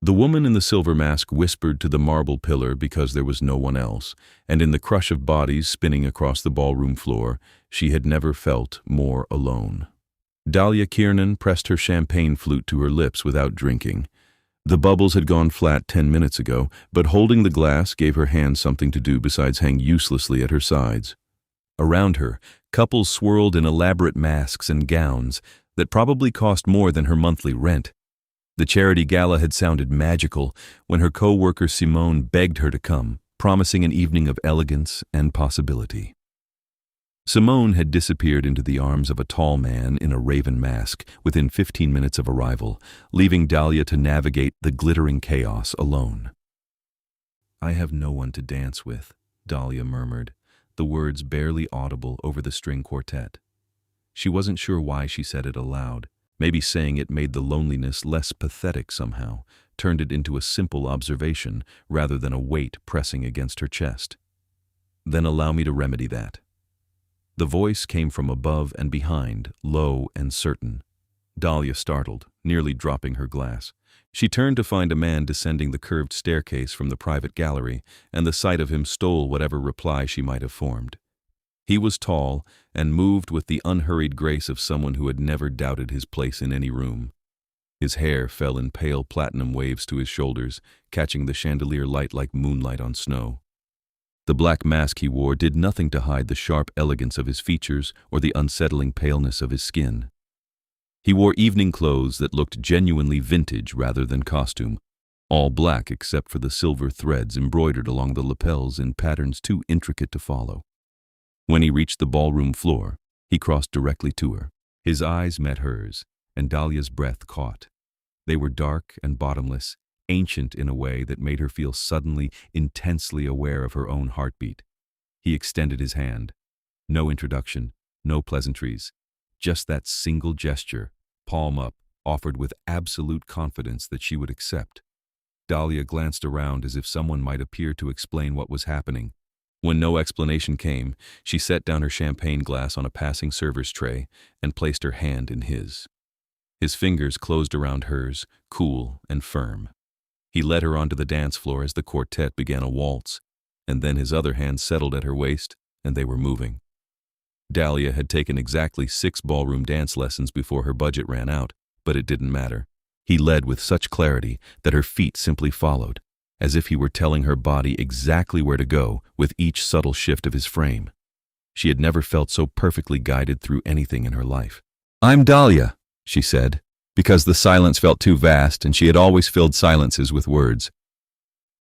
The woman in the silver mask whispered to the marble pillar because there was no one else, and in the crush of bodies spinning across the ballroom floor, she had never felt more alone. Dahlia Kiernan pressed her champagne flute to her lips without drinking. The bubbles had gone flat 10 minutes ago, but holding the glass gave her hand something to do besides hang uselessly at her sides. Around her, couples swirled in elaborate masks and gowns that probably cost more than her monthly rent. The charity gala had sounded magical when her co-worker Simone begged her to come, promising an evening of elegance and possibility. Simone had disappeared into the arms of a tall man in a raven mask within 15 minutes of arrival, leaving Dahlia to navigate the glittering chaos alone. "I have no one to dance with," Dahlia murmured, the words barely audible over the string quartet. She wasn't sure why she said it aloud. Maybe saying it made the loneliness less pathetic somehow, turned it into a simple observation rather than a weight pressing against her chest. "Then allow me to remedy that." The voice came from above and behind, low and certain. Dahlia startled, nearly dropping her glass. She turned to find a man descending the curved staircase from the private gallery, and the sight of him stole whatever reply she might have formed. He was tall and moved with the unhurried grace of someone who had never doubted his place in any room. His hair fell in pale platinum waves to his shoulders, catching the chandelier light like moonlight on snow. The black mask he wore did nothing to hide the sharp elegance of his features or the unsettling paleness of his skin. He wore evening clothes that looked genuinely vintage rather than costume, all black except for the silver threads embroidered along the lapels in patterns too intricate to follow. When he reached the ballroom floor, he crossed directly to her. His eyes met hers, and Dahlia's breath caught. They were dark and bottomless, ancient in a way that made her feel suddenly intensely aware of her own heartbeat. He extended his hand. No introduction, no pleasantries, just that single gesture, palm up, offered with absolute confidence that she would accept. Dahlia glanced around as if someone might appear to explain what was happening. When no explanation came, she set down her champagne glass on a passing server's tray and placed her hand in his. His fingers closed around hers, cool and firm. He led her onto the dance floor as the quartet began a waltz, and then his other hand settled at her waist, and they were moving. Dahlia had taken exactly 6 ballroom dance lessons before her budget ran out, but it didn't matter. He led with such clarity that her feet simply followed, as if he were telling her body exactly where to go with each subtle shift of his frame. She had never felt so perfectly guided through anything in her life. "I'm Dahlia," she said, because the silence felt too vast and she had always filled silences with words.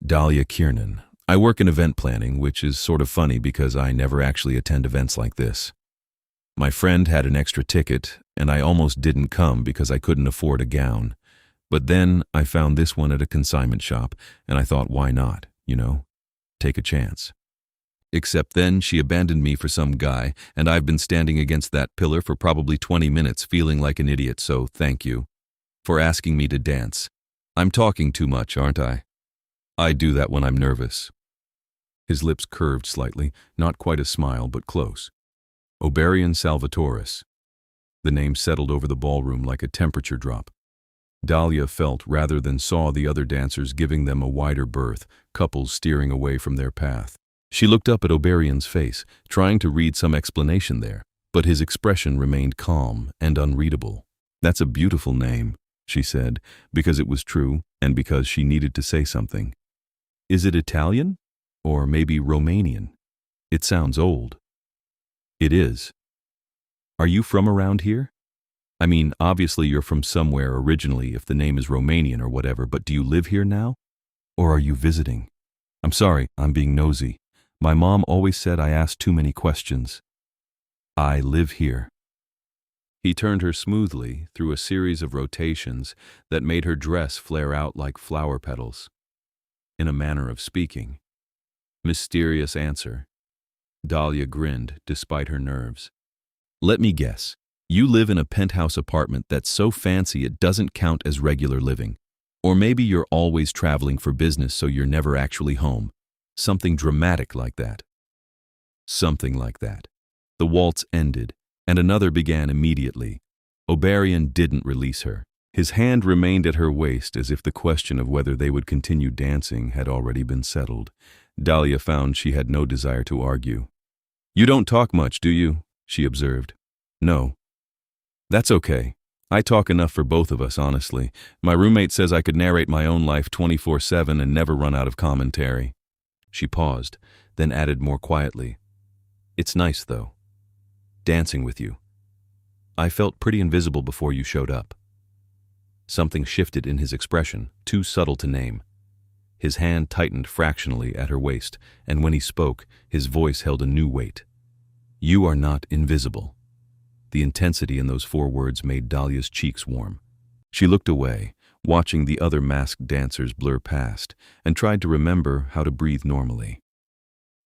"Dahlia Kiernan. I work in event planning, which is sort of funny because I never actually attend events like this. My friend had an extra ticket, and I almost didn't come because I couldn't afford a gown. But then I found this one at a consignment shop, and I thought, why not, take a chance. Except then she abandoned me for some guy, and I've been standing against that pillar for probably 20 minutes feeling like an idiot, so thank you for asking me to dance. I'm talking too much, aren't I? I do that when I'm nervous." His lips curved slightly, not quite a smile, but close. Oberion Salvatoris. The name settled over the ballroom like a temperature drop. Dahlia felt rather than saw the other dancers giving them a wider berth, couples steering away from their path. She looked up at Oberion's face, trying to read some explanation there, but his expression remained calm and unreadable. "That's a beautiful name," she said, because it was true and because she needed to say something. "Is it Italian? Or maybe Romanian? It sounds old." "It is." "Are you from around here? I mean, obviously you're from somewhere originally if the name is Romanian or whatever, but do you live here now? Or are you visiting? I'm sorry, I'm being nosy. My mom always said I asked too many questions." "I live here." He turned her smoothly through a series of rotations that made her dress flare out like flower petals. In a manner of speaking. Mysterious answer. Dahlia grinned despite her nerves. "Let me guess. You live in a penthouse apartment that's so fancy it doesn't count as regular living. Or maybe you're always traveling for business so you're never actually home. Something dramatic like that." Something like that. The waltz ended, and another began immediately. Oberion didn't release her. His hand remained at her waist as if the question of whether they would continue dancing had already been settled. Dahlia found she had no desire to argue. "You don't talk much, do you?" she observed. "No." "That's okay. I talk enough for both of us, honestly. My roommate says I could narrate my own life 24/7 and never run out of commentary." She paused, then added more quietly, "It's nice, though. Dancing with you. I felt pretty invisible before you showed up." Something shifted in his expression, too subtle to name. His hand tightened fractionally at her waist, and when he spoke, his voice held a new weight. "You are not invisible." The intensity in those 4 words made Dahlia's cheeks warm. She looked away, watching the other masked dancers blur past, and tried to remember how to breathe normally.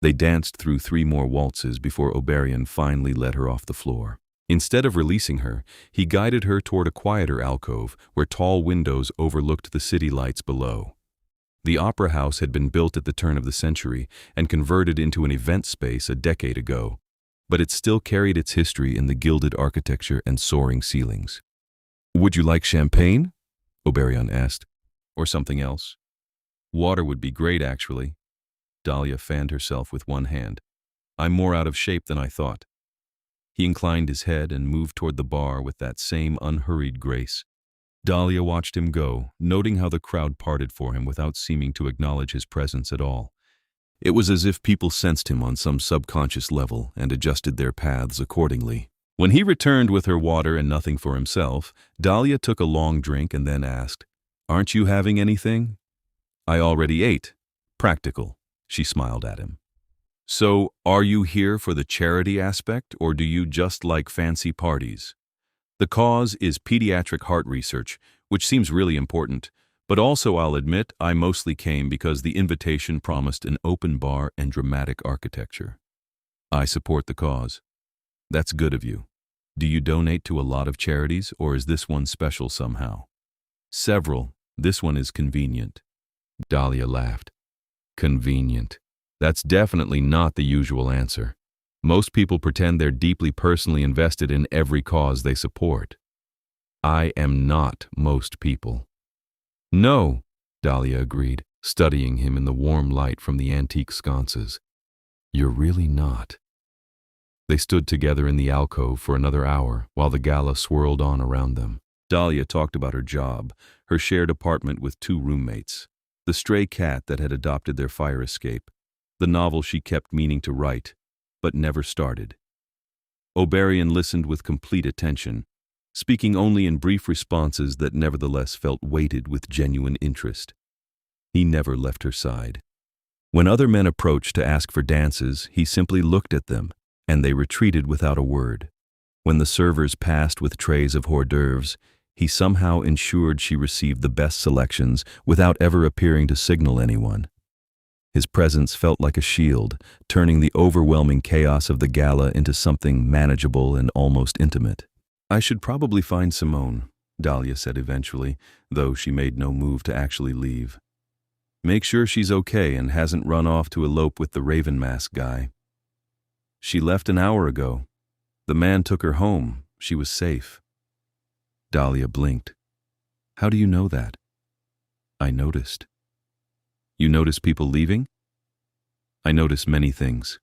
They danced through 3 more waltzes before Oberion finally let her off the floor. Instead of releasing her, he guided her toward a quieter alcove where tall windows overlooked the city lights below. The opera house had been built at the turn of the century and converted into an event space a decade ago, but it still carried its history in the gilded architecture and soaring ceilings. "Would you like champagne?" Oberion asked. "Or something else?" "Water would be great, actually." Dahlia fanned herself with one hand. "I'm more out of shape than I thought." He inclined his head and moved toward the bar with that same unhurried grace. Dahlia watched him go, noting how the crowd parted for him without seeming to acknowledge his presence at all. It was as if people sensed him on some subconscious level and adjusted their paths accordingly. When he returned with her water and nothing for himself, Dahlia took a long drink and then asked, "Aren't you having anything?" "I already ate." "Practical." She smiled at him. "So, are you here for the charity aspect, or do you just like fancy parties?" "The cause is pediatric heart research, which seems really important, but also I'll admit I mostly came because the invitation promised an open bar and dramatic architecture." "I support the cause." "That's good of you. Do you donate to a lot of charities, or is this one special somehow?" "Several. This one is convenient." Dahlia laughed. "Convenient. That's definitely not the usual answer. Most people pretend they're deeply personally invested in every cause they support." "I am not most people." "No," Dahlia agreed, studying him in the warm light from the antique sconces. "You're really not." They stood together in the alcove for another hour while the gala swirled on around them. Dahlia talked about her job, her shared apartment with 2 roommates, the stray cat that had adopted their fire escape, the novel she kept meaning to write, but never started. Oberion listened with complete attention, speaking only in brief responses that nevertheless felt weighted with genuine interest. He never left her side. When other men approached to ask for dances, he simply looked at them, and they retreated without a word. When the servers passed with trays of hors d'oeuvres, he somehow ensured she received the best selections without ever appearing to signal anyone. His presence felt like a shield, turning the overwhelming chaos of the gala into something manageable and almost intimate. "I should probably find Simone," Dahlia said eventually, though she made no move to actually leave. "Make sure she's okay and hasn't run off to elope with the Raven Mask guy." "She left an hour ago. The man took her home. She was safe." Dahlia blinked. "How do you know that?" "I noticed." "You notice people leaving?" "I notice many things."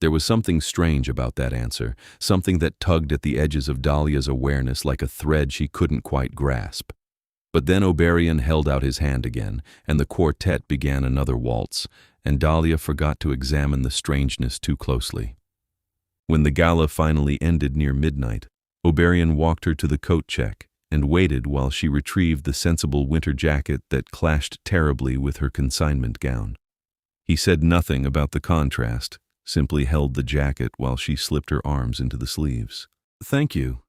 There was something strange about that answer, something that tugged at the edges of Dahlia's awareness like a thread she couldn't quite grasp. But then Oberion held out his hand again, and the quartet began another waltz, and Dahlia forgot to examine the strangeness too closely. When the gala finally ended near midnight, Oberion walked her to the coat check and waited while she retrieved the sensible winter jacket that clashed terribly with her consignment gown. He said nothing about the contrast, simply held the jacket while she slipped her arms into the sleeves. "Thank you,"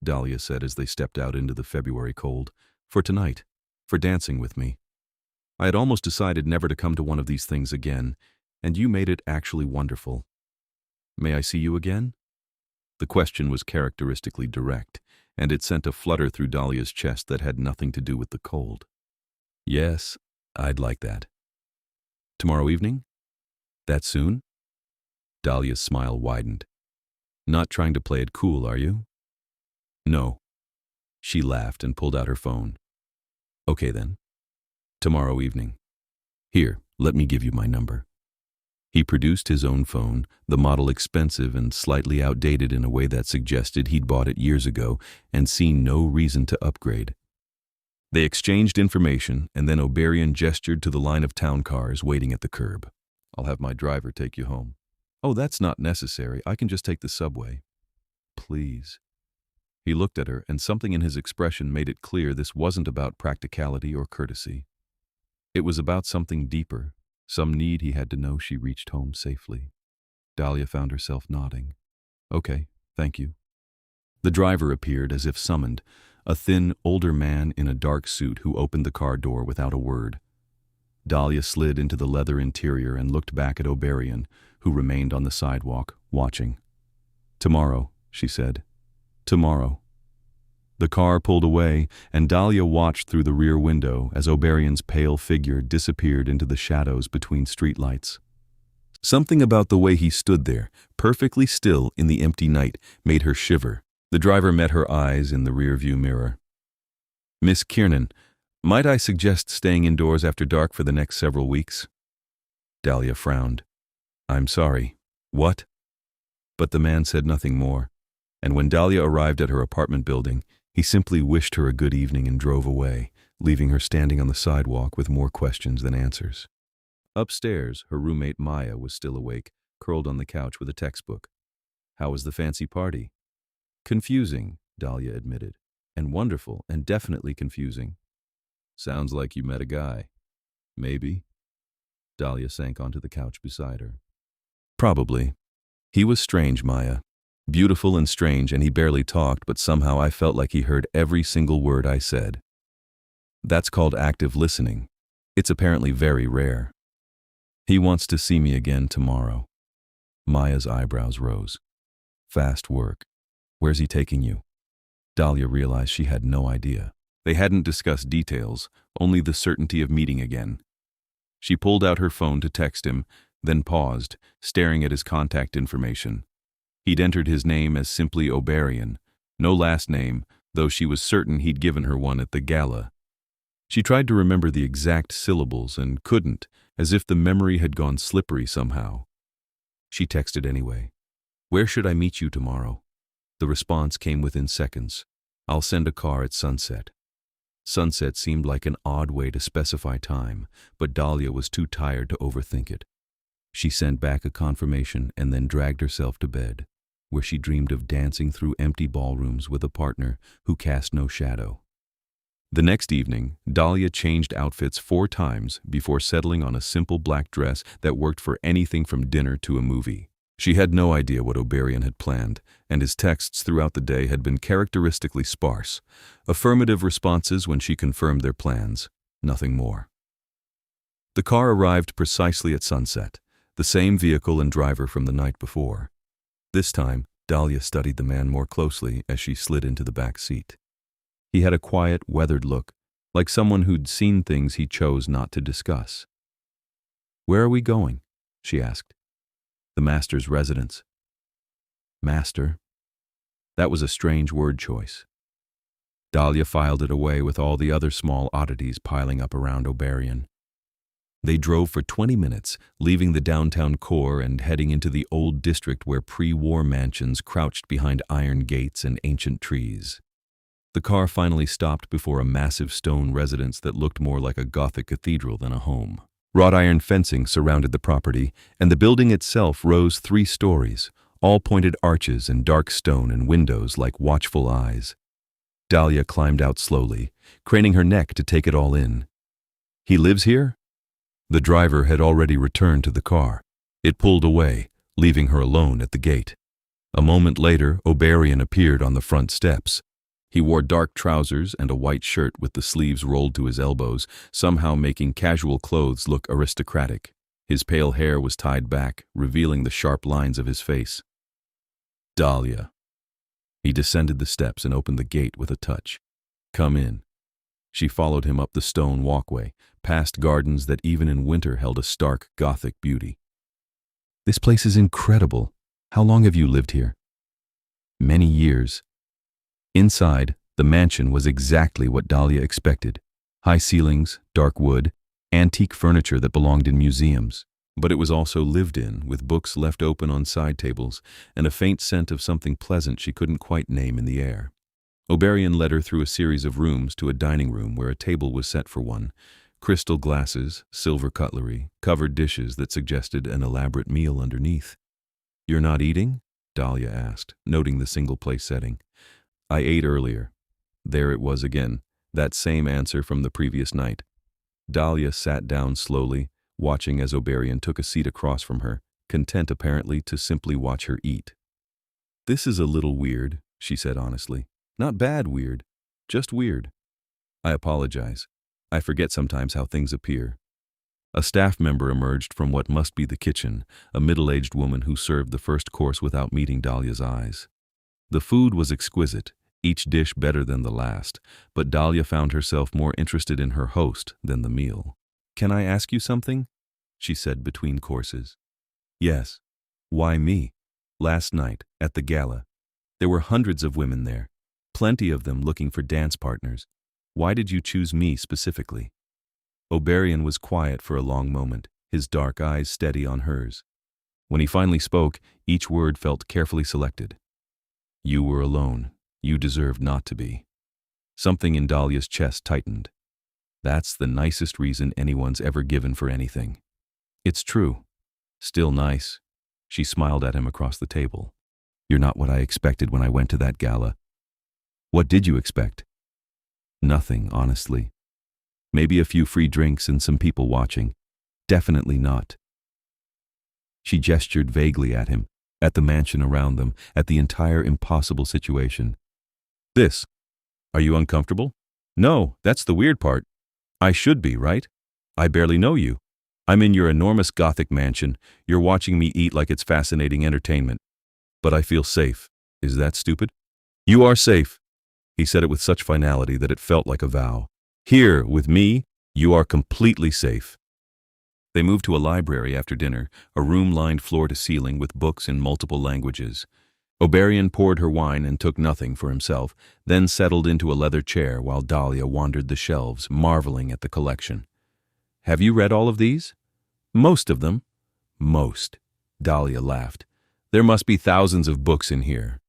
Dahlia said as they stepped out into the February cold, "for tonight, for dancing with me. I had almost decided never to come to one of these things again, and you made it actually wonderful. May I see you again?" The question was characteristically direct, and it sent a flutter through Dahlia's chest that had nothing to do with the cold. "Yes, I'd like that." "Tomorrow evening? That soon?" Dahlia's smile widened. "Not trying to play it cool, are you?" "No." She laughed and pulled out her phone. Okay then. Tomorrow evening. Here, let me give you my number. He produced his own phone, the model expensive and slightly outdated in a way that suggested he'd bought it years ago and seen no reason to upgrade. They exchanged information, and then Oberion gestured to the line of town cars waiting at the curb. I'll have my driver take you home. Oh, that's not necessary. I can just take the subway. Please. He looked at her, and something in his expression made it clear this wasn't about practicality or courtesy. It was about something deeper, some need he had to know she reached home safely. Dahlia found herself nodding. Okay, thank you. The driver appeared as if summoned, a thin, older man in a dark suit who opened the car door without a word. Dahlia slid into the leather interior and looked back at Oberion, who remained on the sidewalk, watching. Tomorrow, she said. Tomorrow. The car pulled away, and Dahlia watched through the rear window as Oberion's pale figure disappeared into the shadows between streetlights. Something about the way he stood there, perfectly still in the empty night, made her shiver. The driver met her eyes in the rearview mirror. Miss Kiernan, might I suggest staying indoors after dark for the next several weeks? Dahlia frowned. I'm sorry. What? But the man said nothing more, and when Dahlia arrived at her apartment building, he simply wished her a good evening and drove away, leaving her standing on the sidewalk with more questions than answers. Upstairs, her roommate Maya was still awake, curled on the couch with a textbook. How was the fancy party? Confusing, Dahlia admitted. And wonderful, and definitely confusing. Sounds like you met a guy. Maybe. Dahlia sank onto the couch beside her. Probably. He was strange, Maya. Beautiful and strange, and he barely talked, but somehow I felt like he heard every single word I said. That's called active listening. It's apparently very rare. He wants to see me again tomorrow. Maya's eyebrows rose. Fast work. Where's he taking you? Dahlia realized she had no idea. They hadn't discussed details, only the certainty of meeting again. She pulled out her phone to text him, then paused, staring at his contact information. He'd entered his name as simply Oberion, no last name, though she was certain he'd given her one at the gala. She tried to remember the exact syllables and couldn't, as if the memory had gone slippery somehow. She texted anyway. Where should I meet you tomorrow? The response came within seconds. I'll send a car at sunset. Sunset seemed like an odd way to specify time, but Dahlia was too tired to overthink it. She sent back a confirmation and then dragged herself to bed, where she dreamed of dancing through empty ballrooms with a partner who cast no shadow. The next evening, Dahlia changed outfits 4 times before settling on a simple black dress that worked for anything from dinner to a movie. She had no idea what Oberion had planned, and his texts throughout the day had been characteristically sparse. Affirmative responses when she confirmed their plans, nothing more. The car arrived precisely at sunset, the same vehicle and driver from the night before. This time, Dahlia studied the man more closely as she slid into the back seat. He had a quiet, weathered look, like someone who'd seen things he chose not to discuss. Where are we going? She asked. The master's residence. Master? That was a strange word choice. Dahlia filed it away with all the other small oddities piling up around Oberion. They drove for 20 minutes, leaving the downtown core and heading into the old district where pre-war mansions crouched behind iron gates and ancient trees. The car finally stopped before a massive stone residence that looked more like a Gothic cathedral than a home. Wrought iron fencing surrounded the property, and the building itself rose 3 stories, all pointed arches and dark stone and windows like watchful eyes. Dahlia climbed out slowly, craning her neck to take it all in. He lives here? The driver had already returned to the car. It pulled away, leaving her alone at the gate. A moment later, Oberion appeared on the front steps. He wore dark trousers and a white shirt with the sleeves rolled to his elbows, somehow making casual clothes look aristocratic. His pale hair was tied back, revealing the sharp lines of his face. Dahlia. He descended the steps and opened the gate with a touch. Come in. She followed him up the stone walkway, past gardens that even in winter held a stark Gothic beauty. This place is incredible. How long have you lived here? Many years. Inside, The mansion was exactly what Dahlia expected. High ceilings, dark wood, antique furniture that belonged in museums. But it was also lived in, with books left open on side tables, and a faint scent of something pleasant she couldn't quite name in the air. Oberion led her through a series of rooms to a dining room where a table was set for one. Crystal glasses, silver cutlery, covered dishes that suggested an elaborate meal underneath. "You're not eating?" Dahlia asked, noting the single-place setting. "I ate earlier." There it was again, that same answer from the previous night. Dahlia sat down slowly, watching as Oberion took a seat across from her, content apparently to simply watch her eat. "This is a little weird," she said honestly. "Not bad weird, just weird. I apologize. I forget sometimes how things appear." A staff member emerged from what must be the kitchen, a middle-aged woman who served the first course without meeting Dahlia's eyes. The food was exquisite, each dish better than the last, but Dahlia found herself more interested in her host than the meal. "Can I ask you something?" she said between courses. "Yes. Why me?" "Last night, at the gala, there were hundreds of women there, plenty of them looking for dance partners. Why did you choose me specifically?" Oberion was quiet for a long moment, his dark eyes steady on hers. When he finally spoke, each word felt carefully selected. "You were alone. You deserved not to be." Something in Dahlia's chest tightened. That's the nicest reason anyone's ever given for anything. "It's true. Still nice." She smiled at him across the table. "You're not what I expected when I went to that gala." "What did you expect?" "Nothing, honestly. Maybe a few free drinks and some people watching. Definitely not." She gestured vaguely at him, at the mansion around them, at the entire impossible situation. "This. Are you uncomfortable?" "No, that's the weird part. I should be, right? I barely know you. I'm in your enormous Gothic mansion. You're watching me eat like it's fascinating entertainment. But I feel safe. Is that stupid?" "You are safe." He said it with such finality that it felt like a vow. "Here, with me, you are completely safe." They moved to a library after dinner, a room lined floor to ceiling with books in multiple languages. Oberion poured her wine and took nothing for himself, then settled into a leather chair while Dahlia wandered the shelves, marveling at the collection. "Have you read all of these?" "Most of them." "Most." Dahlia laughed. "There must be thousands of books in here.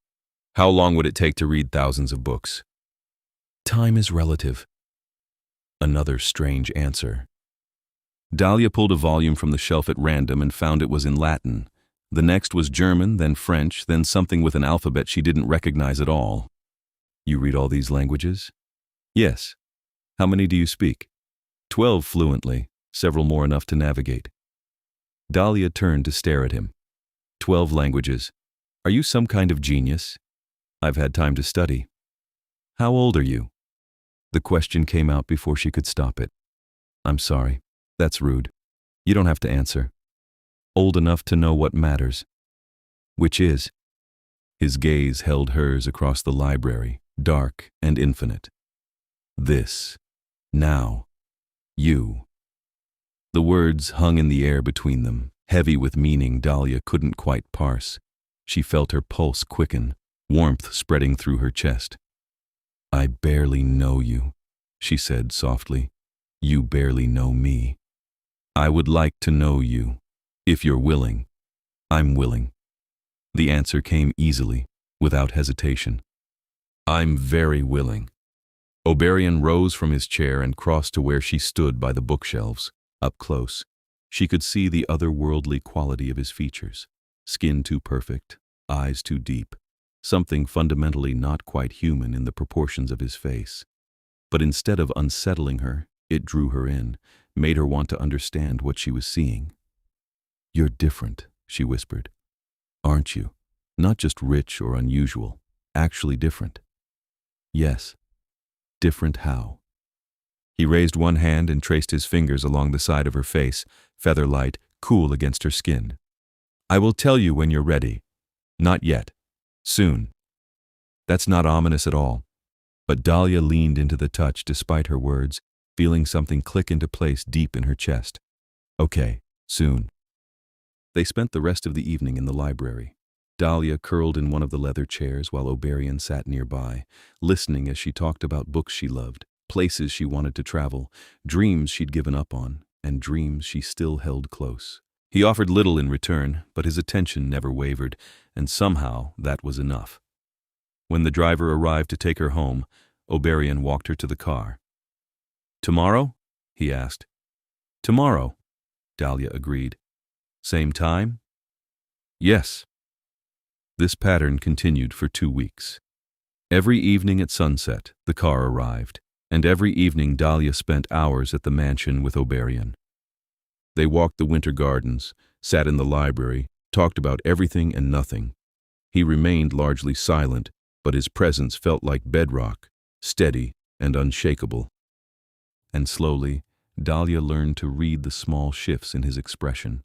How long would it take to read thousands of books?" "Time is relative." Another strange answer. Dahlia pulled a volume from the shelf at random and found it was in Latin. The next was German, then French, then something with an alphabet she didn't recognize at all. "You read all these languages?" "Yes." "How many do you speak?" 12 fluently, several more enough to navigate. Dahlia turned to stare at him. 12 languages. Are you some kind of genius?" "I've had time to study." "How old are you?" The question came out before she could stop it. "I'm sorry. That's rude. You don't have to answer." "Old enough to know what matters." "Which is?" His gaze held hers across the library, dark and infinite. "This. Now. You." The words hung in the air between them, heavy with meaning Dahlia couldn't quite parse. She felt her pulse quicken, warmth spreading through her chest. "I barely know you," she said softly. "You barely know me. I would like to know you. If you're willing." "I'm willing." The answer came easily, without hesitation. "I'm very willing." Oberion rose from his chair and crossed to where she stood by the bookshelves. Up close, she could see the otherworldly quality of his features. Skin too perfect, eyes too deep, something fundamentally not quite human in the proportions of his face. But instead of unsettling her, it drew her in, made her want to understand what she was seeing. "You're different," she whispered. "Aren't you? Not just rich or unusual, actually different." "Yes." "Different how?" He raised one hand and traced his fingers along the side of her face, feather-light, cool against her skin. "I will tell you when you're ready. Not yet. Soon." That's not ominous at all. But Dahlia leaned into the touch despite her words, feeling something click into place deep in her chest. "Okay, soon." They spent the rest of the evening in the library. Dahlia curled in one of the leather chairs while Oberion sat nearby, listening as she talked about books she loved, places she wanted to travel, dreams she'd given up on, and dreams she still held close. He offered little in return, but his attention never wavered, and somehow that was enough. When the driver arrived to take her home, Oberion walked her to the car. "Tomorrow?" he asked. "Tomorrow," Dahlia agreed. "Same time?" "Yes." This pattern continued for 2 weeks. Every evening at sunset, the car arrived, and every evening Dahlia spent hours at the mansion with Oberion. They walked the winter gardens, sat in the library, talked about everything and nothing. He remained largely silent, but his presence felt like bedrock, steady and unshakable. And slowly, Dahlia learned to read the small shifts in his expression,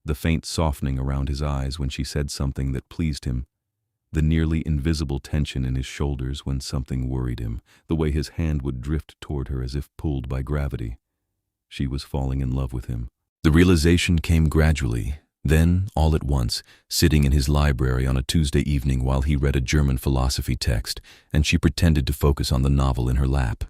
the faint softening around his eyes when she said something that pleased him, the nearly invisible tension in his shoulders when something worried him, the way his hand would drift toward her as if pulled by gravity. She was falling in love with him. The realization came gradually, then, all at once, sitting in his library on a Tuesday evening while he read a German philosophy text, and she pretended to focus on the novel in her lap.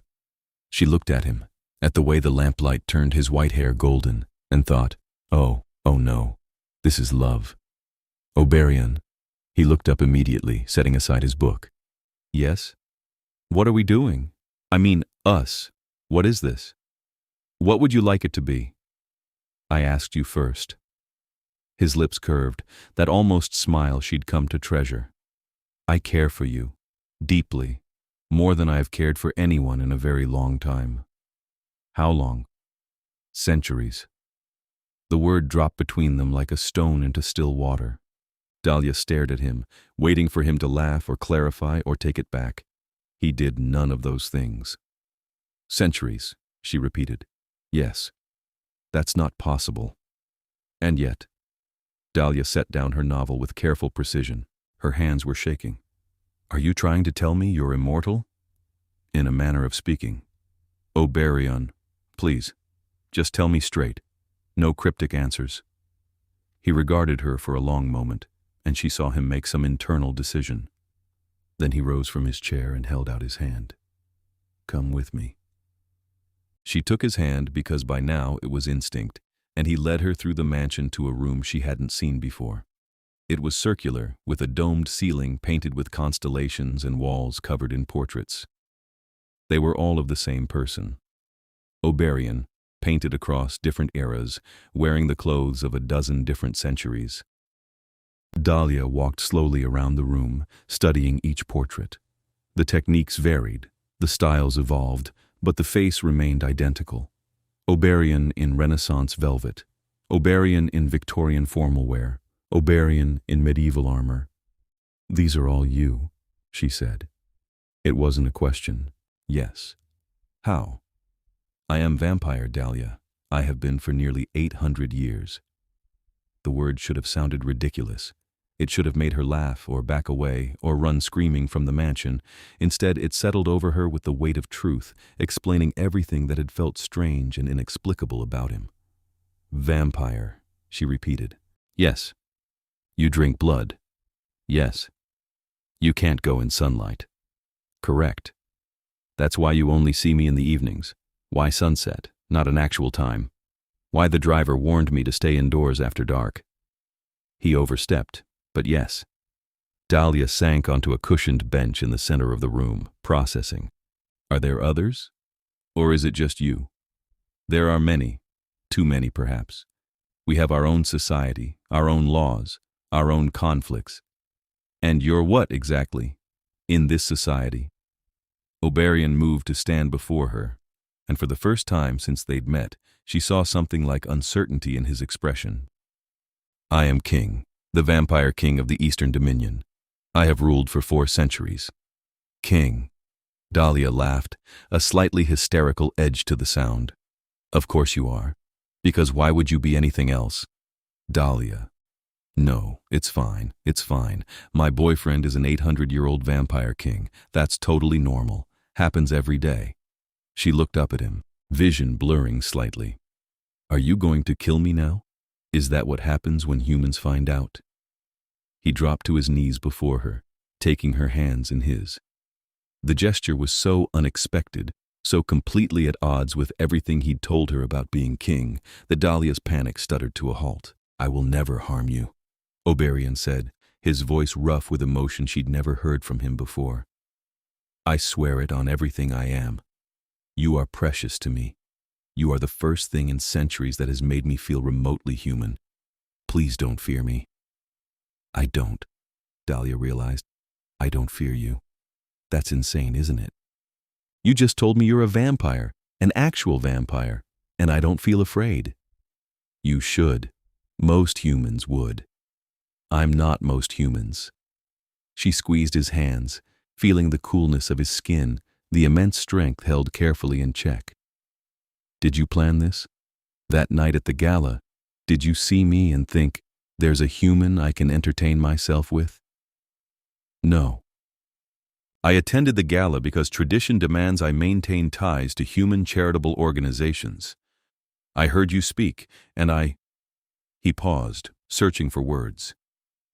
She looked at him, at the way the lamplight turned his white hair golden, and thought, oh no, this is love. "Oberion." He looked up immediately, setting aside his book. "Yes? What are we doing? I mean, us. What is this? What would you like it to be?" "I asked you first." His lips curved, that almost smile she'd come to treasure. "I care for you, deeply, more than I have cared for anyone in a very long time." "How long?" "Centuries." The word dropped between them like a stone into still water. Dahlia stared at him, waiting for him to laugh or clarify or take it back. He did none of those things. "Centuries," she repeated. "Yes. That's not possible." And yet, Dahlia set down her novel with careful precision. Her hands were shaking. "Are you trying to tell me you're immortal?" "In a manner of speaking." "Oberion, please, just tell me straight. No cryptic answers." He regarded her for a long moment, and she saw him make some internal decision. Then he rose from his chair and held out his hand. "Come with me." She took his hand because by now it was instinct, and he led her through the mansion to a room she hadn't seen before. It was circular, with a domed ceiling painted with constellations and walls covered in portraits. They were all of the same person. Oberion, painted across different eras, wearing the clothes of a dozen different centuries. Dahlia walked slowly around the room, studying each portrait. The techniques varied, the styles evolved, but the face remained identical. Oberion in Renaissance velvet, Oberion in Victorian formal wear, Oberion in medieval armor. "These are all you," she said. It wasn't a question. Yes. "How?" "I am vampire, Dahlia. I have been for nearly 800 years. The word should have sounded ridiculous. It should have made her laugh or back away or run screaming from the mansion. Instead, it settled over her with the weight of truth, explaining everything that had felt strange and inexplicable about him. "Vampire," she repeated. "Yes." "You drink blood." "Yes." "You can't go in sunlight." "Correct." "That's why you only see me in the evenings. Why sunset, not an actual time? Why the driver warned me to stay indoors after dark?" He overstepped, but yes. Dahlia sank onto a cushioned bench in the center of the room, processing. "Are there others? Or is it just you?" "There are many. Too many, perhaps. We have our own society, our own laws, our own conflicts. And you're what, exactly? In this society?" Oberion moved to stand before her, and for the first time since they'd met, she saw something like uncertainty in his expression. "I am king, the vampire king of the Eastern Dominion. I have ruled for 4 centuries. "King." Dahlia laughed, a slightly hysterical edge to the sound. "Of course you are. Because why would you be anything else?" "Dahlia." "No, it's fine, it's fine. My boyfriend is an 800-year-old vampire king. That's totally normal. Happens every day." She looked up at him, vision blurring slightly. "Are you going to kill me now? Is that what happens when humans find out?" He dropped to his knees before her, taking her hands in his. The gesture was so unexpected, so completely at odds with everything he'd told her about being king, that Dahlia's panic stuttered to a halt. "I will never harm you," Oberion said, his voice rough with emotion she'd never heard from him before. "I swear it on everything I am. You are precious to me. You are the first thing in centuries that has made me feel remotely human. Please don't fear me." "I don't," Dahlia realized. "I don't fear you. That's insane, isn't it? You just told me you're a vampire, an actual vampire, and I don't feel afraid." "You should. Most humans would. I'm not most humans." She squeezed his hands, feeling the coolness of his skin, the immense strength held carefully in check. "Did you plan this? That night at the gala, did you see me and think, there's a human I can entertain myself with?" "No. I attended the gala because tradition demands I maintain ties to human charitable organizations. I heard you speak, and I—" He paused, searching for words.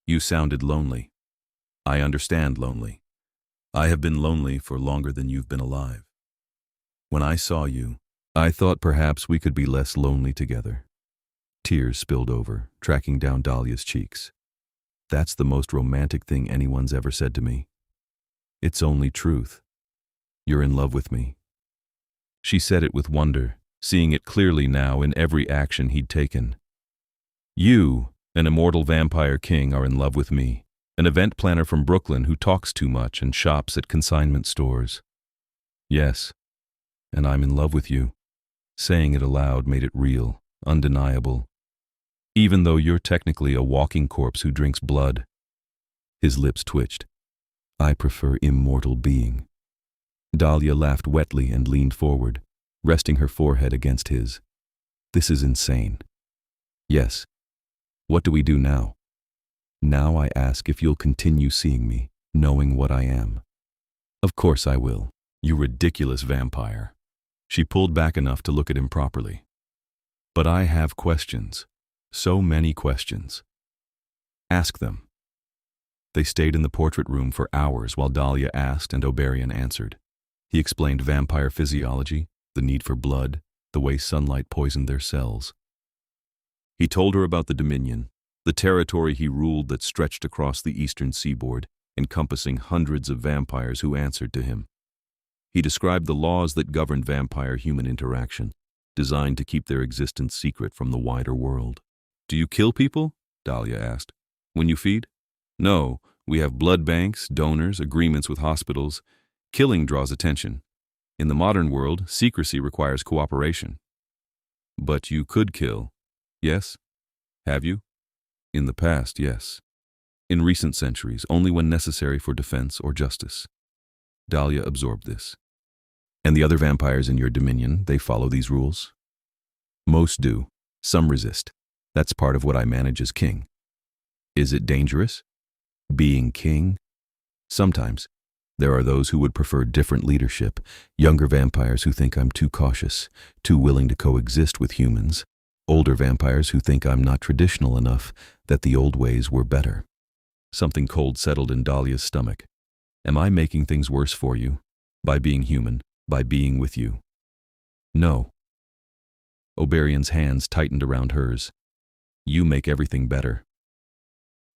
"You sounded lonely. I understand lonely. I have been lonely for longer than you've been alive. When I saw you, I thought perhaps we could be less lonely together." Tears spilled over, tracking down Dahlia's cheeks. "That's the most romantic thing anyone's ever said to me. It's only truth. You're in love with me." She said it with wonder, seeing it clearly now in every action he'd taken. "You, an immortal vampire king, are in love with me, an event planner from Brooklyn who talks too much and shops at consignment stores." "Yes, and I'm in love with you." Saying it aloud made it real, undeniable. "Even though you're technically a walking corpse who drinks blood." His lips twitched. "I prefer immortal being." Dahlia laughed wetly and leaned forward, resting her forehead against his. "This is insane." "Yes. What do we do now?" "Now I ask if you'll continue seeing me, knowing what I am." "Of course I will, you ridiculous vampire." She pulled back enough to look at him properly. "But I have questions. So many questions." "Ask them." They stayed in the portrait room for hours while Dahlia asked and Oberion answered. He explained vampire physiology, the need for blood, the way sunlight poisoned their cells. He told her about the Dominion, the territory he ruled that stretched across the eastern seaboard, encompassing hundreds of vampires who answered to him. He described the laws that governed vampire-human interaction, designed to keep their existence secret from the wider world. "Do you kill people?" Dahlia asked. "When you feed?" "No, we have blood banks, donors, agreements with hospitals. Killing draws attention. In the modern world, secrecy requires cooperation." "But you could kill, yes? Have you?" "In the past, yes. In recent centuries, only when necessary for defense or justice." Dahlia absorbed this. "And the other vampires in your dominion, they follow these rules?" "Most do. Some resist. That's part of what I manage as king." "Is it dangerous? Being king?" "Sometimes. There are those who would prefer different leadership, younger vampires who think I'm too cautious, too willing to coexist with humans, older vampires who think I'm not traditional enough, that the old ways were better." Something cold settled in Dahlia's stomach. "Am I making things worse for you? By being human, by being with you?" "No." Oberion's hands tightened around hers. "You make everything better."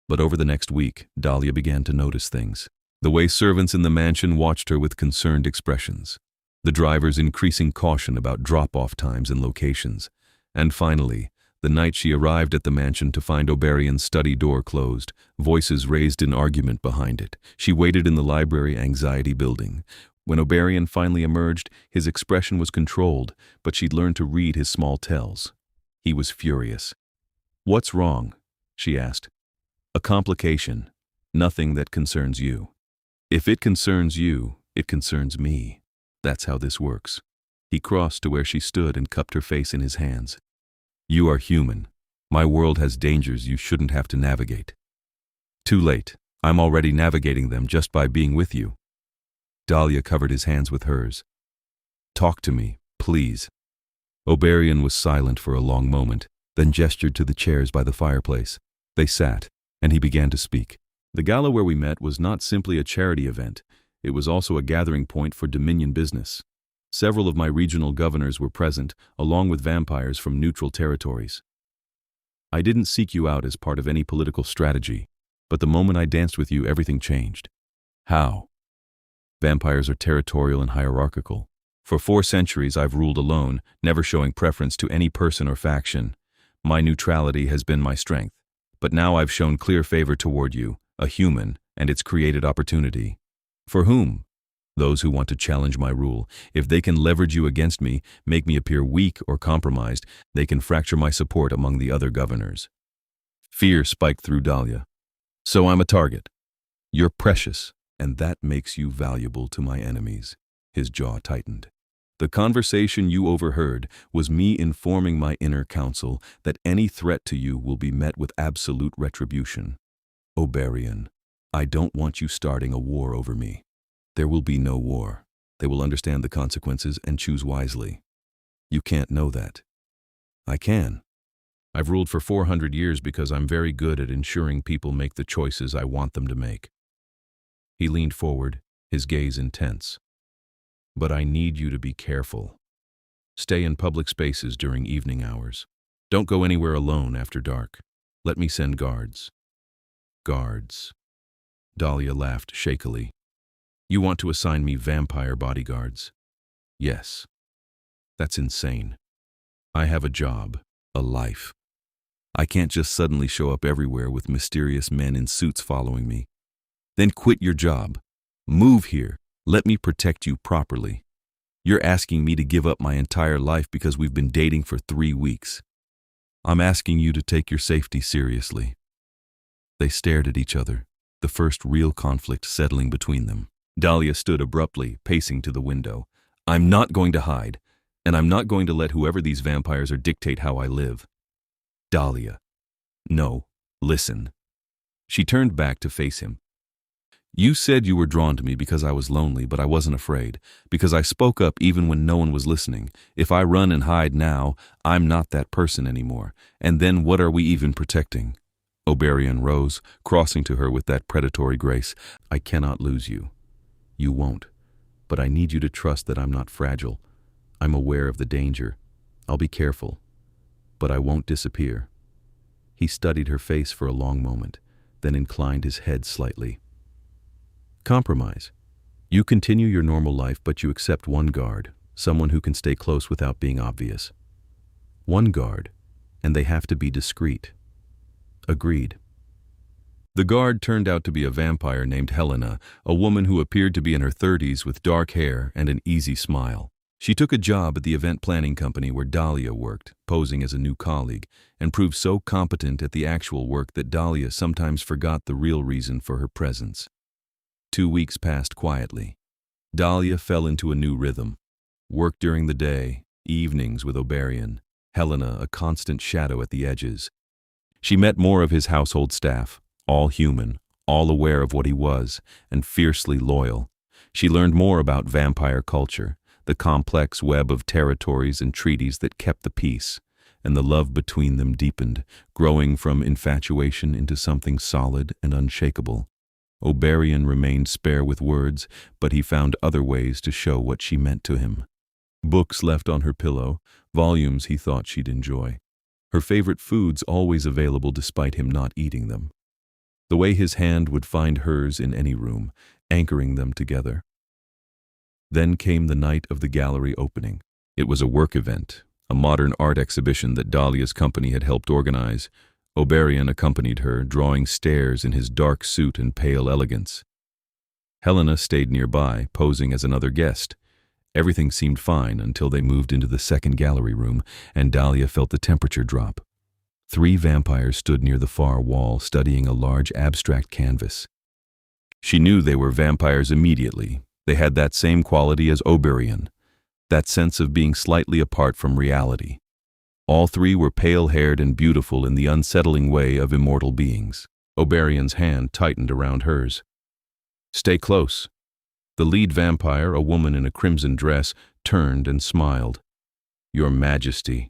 But over the next week, Dahlia began to notice things. The way servants in the mansion watched her with concerned expressions. The driver's increasing caution about drop-off times and locations. And finally, the night she arrived at the mansion to find Oberion's study door closed, voices raised in argument behind it. She waited in the library, anxiety building. When Oberion finally emerged, his expression was controlled, but she'd learned to read his small tells. He was furious. "What's wrong?" she asked. "A complication. Nothing that concerns you. If it concerns you, it concerns me. That's how this works." He crossed to where she stood and cupped her face in his hands. "You are human. My world has dangers you shouldn't have to navigate." "Too late. I'm already navigating them just by being with you." Dahlia covered his hands with hers. "Talk to me, please." Oberion was silent for a long moment, then gestured to the chairs by the fireplace. They sat, and he began to speak. The gala where we met was not simply a charity event, it was also a gathering point for Dominion business. Several of my regional governors were present, along with vampires from neutral territories. I didn't seek you out as part of any political strategy, but the moment I danced with you, everything changed. How? Vampires are territorial and hierarchical. For 4 centuries I've ruled alone, never showing preference to any person or faction. My neutrality has been my strength. But now I've shown clear favor toward you, a human, and it's created opportunity. For whom? Those who want to challenge my rule. If they can leverage you against me, make me appear weak or compromised, they can fracture my support among the other governors. Fear spiked through Dahlia. So I'm a target. You're precious, and that makes you valuable to my enemies. His jaw tightened. The conversation you overheard was me informing my inner council that any threat to you will be met with absolute retribution. Oberion, I don't want you starting a war over me. There will be no war. They will understand the consequences and choose wisely. You can't know that. I can. I've ruled for 400 years because I'm very good at ensuring people make the choices I want them to make. He leaned forward, his gaze intense. But I need you to be careful. Stay in public spaces during evening hours. Don't go anywhere alone after dark. Let me send guards. Guards. Dahlia laughed shakily. You want to assign me vampire bodyguards? Yes. That's insane. I have a job, a life. I can't just suddenly show up everywhere with mysterious men in suits following me. Then quit your job. Move here. Let me protect you properly. You're asking me to give up my entire life because we've been dating for 3 weeks. I'm asking you to take your safety seriously. They stared at each other, the first real conflict settling between them. Dahlia stood abruptly, pacing to the window. I'm not going to hide, and I'm not going to let whoever these vampires are dictate how I live. Dahlia. No, listen. She turned back to face him. You said you were drawn to me because I was lonely, but I wasn't afraid, because I spoke up even when no one was listening. If I run and hide now, I'm not that person anymore. And then what are we even protecting? Oberion rose, crossing to her with that predatory grace. I cannot lose you. You won't. But I need you to trust that I'm not fragile. I'm aware of the danger. I'll be careful. But I won't disappear. He studied her face for a long moment, then inclined his head slightly. Compromise. You continue your normal life, but you accept one guard, someone who can stay close without being obvious. One guard, and they have to be discreet. Agreed. The guard turned out to be a vampire named Helena, a woman who appeared to be in her 30s with dark hair and an easy smile. She took a job at the event planning company where Dahlia worked, posing as a new colleague, and proved so competent at the actual work that Dahlia sometimes forgot the real reason for her presence. 2 weeks passed quietly. Dahlia fell into a new rhythm. Work during the day, evenings with Oberion, Helena a constant shadow at the edges. She met more of his household staff, all human, all aware of what he was, and fiercely loyal. She learned more about vampire culture, the complex web of territories and treaties that kept the peace, and the love between them deepened, growing from infatuation into something solid and unshakable. Oberion remained spare with words, but he found other ways to show what she meant to him. Books left on her pillow, volumes he thought she'd enjoy. Her favorite foods always available despite him not eating them. The way his hand would find hers in any room, anchoring them together. Then came the night of the gallery opening. It was a work event, a modern art exhibition that Dahlia's company had helped organize. Oberion accompanied her, drawing stares in his dark suit and pale elegance. Helena stayed nearby, posing as another guest. Everything seemed fine until they moved into the second gallery room, and Dahlia felt the temperature drop. 3 vampires stood near the far wall, studying a large abstract canvas. She knew they were vampires immediately. They had that same quality as Oberion, that sense of being slightly apart from reality. All 3 were pale-haired and beautiful in the unsettling way of immortal beings. Oberion's hand tightened around hers. Stay close. The lead vampire, a woman in a crimson dress, turned and smiled. Your Majesty,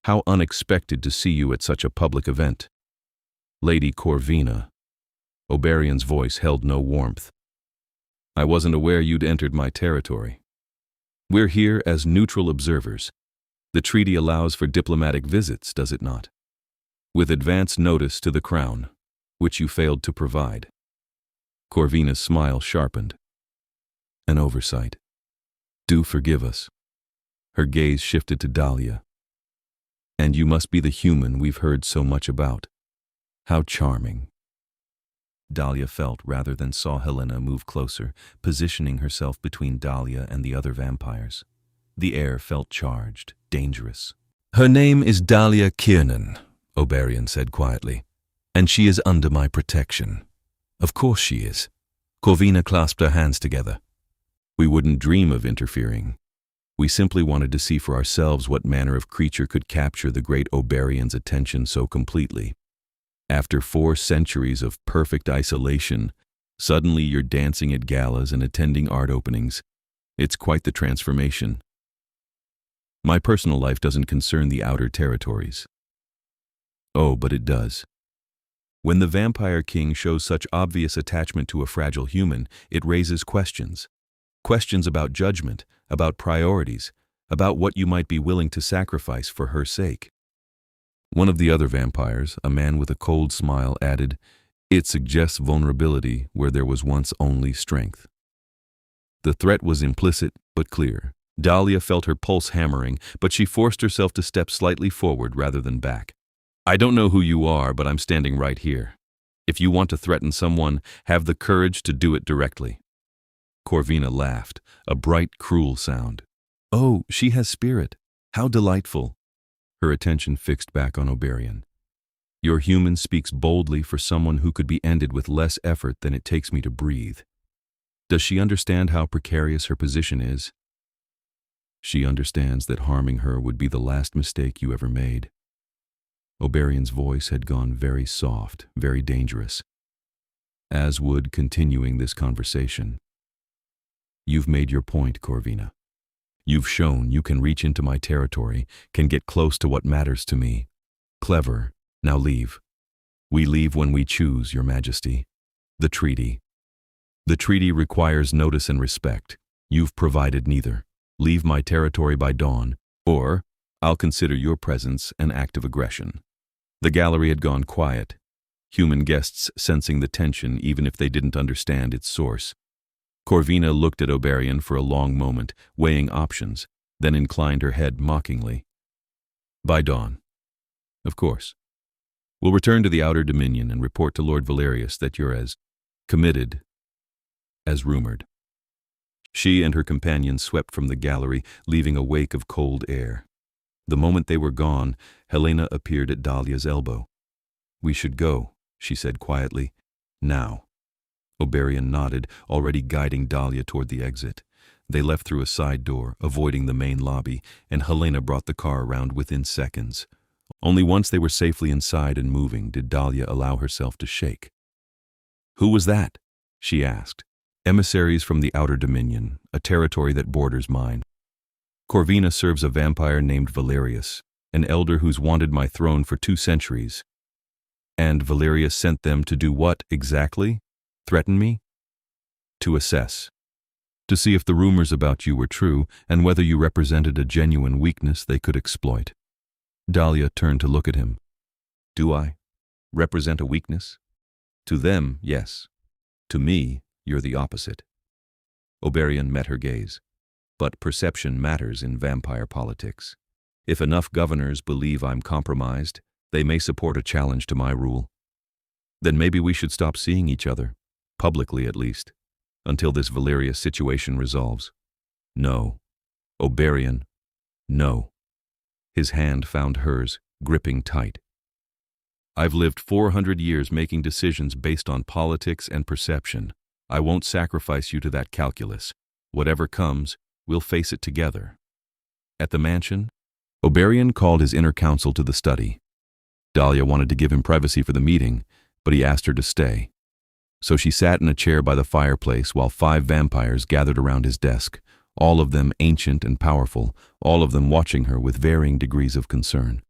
how unexpected to see you at such a public event. Lady Corvina. Oberion's voice held no warmth. I wasn't aware you'd entered my territory. We're here as neutral observers. The treaty allows for diplomatic visits, does it not? With advance notice to the crown, which you failed to provide. Corvina's smile sharpened. An oversight. Do forgive us. Her gaze shifted to Dahlia. And you must be the human we've heard so much about. How charming. Dahlia felt rather than saw Helena move closer, positioning herself between Dahlia and the other vampires. The air felt charged, dangerous. Her name is Dahlia Kiernan, Oberion said quietly, and she is under my protection. Of course she is. Corvina clasped her hands together. We wouldn't dream of interfering. We simply wanted to see for ourselves what manner of creature could capture the great Oberion's attention so completely. After 4 centuries of perfect isolation, suddenly you're dancing at galas and attending art openings. It's quite the transformation. My personal life doesn't concern the outer territories. Oh, but it does. When the Vampire King shows such obvious attachment to a fragile human, it raises questions. Questions about judgment, about priorities, about what you might be willing to sacrifice for her sake. One of the other vampires, a man with a cold smile, added, It suggests vulnerability where there was once only strength. The threat was implicit but clear. Dahlia felt her pulse hammering, but she forced herself to step slightly forward rather than back. I don't know who you are, but I'm standing right here. If you want to threaten someone, have the courage to do it directly. Corvina laughed, a bright, cruel sound. Oh, she has spirit. How delightful. Her attention fixed back on Oberion. Your human speaks boldly for someone who could be ended with less effort than it takes me to breathe. Does she understand how precarious her position is? She understands that harming her would be the last mistake you ever made. Oberion's voice had gone very soft, very dangerous, as would continuing this conversation. You've made your point, Corvina. You've shown you can reach into my territory, can get close to what matters to me. Clever. Now leave. We leave when we choose, Your Majesty. The treaty. The treaty requires notice and respect. You've provided neither. Leave my territory by dawn, or I'll consider your presence an act of aggression. The gallery had gone quiet, human guests sensing the tension even if they didn't understand its source. Corvina looked at Oberion for a long moment, weighing options, then inclined her head mockingly. By dawn. Of course. We'll return to the outer dominion and report to Lord Valerius that you're as committed as rumored. She and her companions swept from the gallery, leaving a wake of cold air. The moment they were gone, Helena appeared at Dahlia's elbow. We should go, she said quietly. Now. Oberion nodded, already guiding Dahlia toward the exit. They left through a side door, avoiding the main lobby, and Helena brought the car around within seconds. Only once they were safely inside and moving did Dahlia allow herself to shake. Who was that? She asked. Emissaries from the outer dominion, a territory that borders mine. Corvina serves a vampire named Valerius, an elder who's wanted my throne for 2 centuries. And Valerius sent them to do what exactly? Threaten me? To assess. To see if the rumors about you were true and whether you represented a genuine weakness they could exploit. Dahlia turned to look at him. Do I represent a weakness? To them, yes. To me, you're the opposite. Oberion met her gaze. But perception matters in vampire politics. If enough governors believe I'm compromised, they may support a challenge to my rule. Then maybe we should stop seeing each other. Publicly at least, until this Valerius situation resolves. No. Oberion, no. His hand found hers, gripping tight. I've lived 400 years making decisions based on politics and perception. I won't sacrifice you to that calculus. Whatever comes, we'll face it together. At the mansion, Oberion called his inner council to the study. Dahlia wanted to give him privacy for the meeting, but he asked her to stay. So she sat in a chair by the fireplace while 5 vampires gathered around his desk, all of them ancient and powerful, all of them watching her with varying degrees of concern.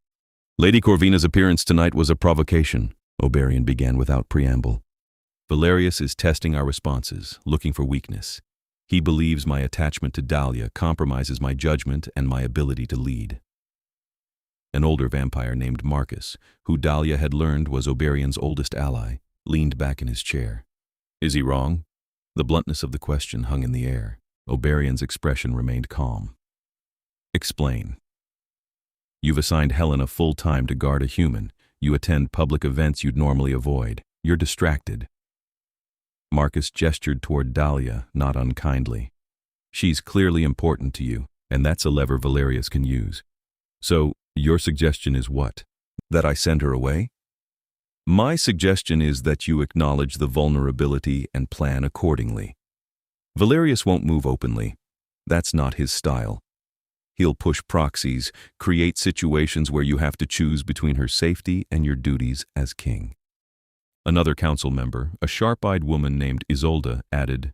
Lady Corvina's appearance tonight was a provocation, Oberion began without preamble. Valerius is testing our responses, looking for weakness. He believes my attachment to Dahlia compromises my judgment and my ability to lead. An older vampire named Marcus, who Dahlia had learned was Oberion's oldest ally, leaned back in his chair. Is he wrong? The bluntness of the question hung in the air. Oberion's expression remained calm. Explain. You've assigned Helena full time to guard a human. You attend public events you'd normally avoid. You're distracted. Marcus gestured toward Dahlia, not unkindly. She's clearly important to you, and that's a lever Valerius can use. So, your suggestion is what? That I send her away? My suggestion is that you acknowledge the vulnerability and plan accordingly. Valerius won't move openly. That's not his style. He'll push proxies, create situations where you have to choose between her safety and your duties as king. Another council member, a sharp-eyed woman named Isolde, added,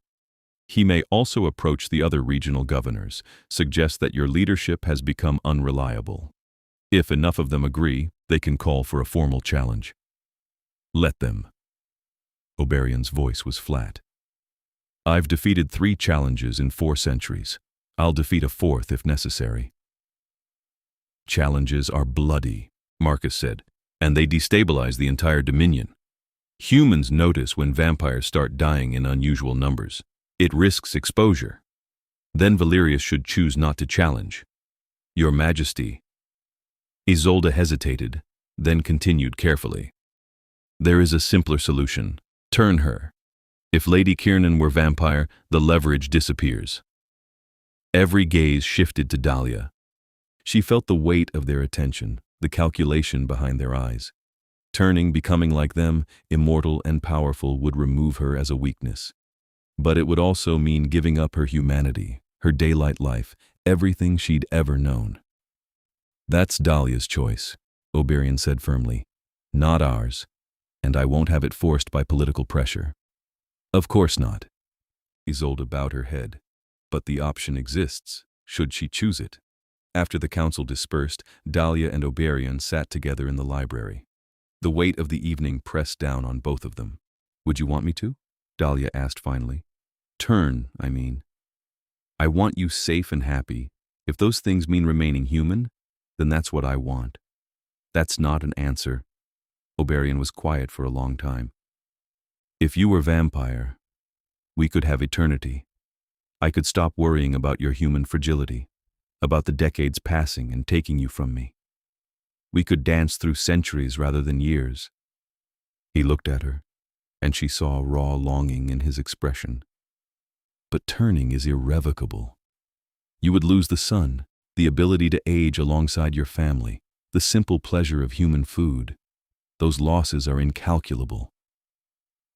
he may also approach the other regional governors, suggest that your leadership has become unreliable. If enough of them agree, they can call for a formal challenge. Let them. Oberion's voice was flat. I've defeated 3 challenges in 4 centuries. I'll defeat a 4th if necessary. Challenges are bloody, Marcus said, and they destabilize the entire dominion. Humans notice when vampires start dying in unusual numbers. It risks exposure. Then Valerius should choose not to challenge. Your Majesty. Isolde hesitated, then continued carefully. There is a simpler solution. Turn her. If Lady Kiernan were vampire, the leverage disappears. Every gaze shifted to Dahlia. She felt the weight of their attention, the calculation behind their eyes. Turning, becoming like them, immortal and powerful, would remove her as a weakness. But it would also mean giving up her humanity, her daylight life, everything she'd ever known. That's Dahlia's choice, Oberion said firmly. Not ours, and I won't have it forced by political pressure. Of course not. Isolde bowed her head. But the option exists, should she choose it. After the council dispersed, Dahlia and Oberion sat together in the library. The weight of the evening pressed down on both of them. Would you want me to? Dahlia asked finally. Turn, I mean. I want you safe and happy. If those things mean remaining human, then that's what I want. That's not an answer. Oberion was quiet for a long time. If you were vampire, we could have eternity. I could stop worrying about your human fragility, about the decades passing and taking you from me. We could dance through centuries rather than years. He looked at her, and she saw raw longing in his expression. But turning is irrevocable. You would lose the sun, the ability to age alongside your family, the simple pleasure of human food. Those losses are incalculable.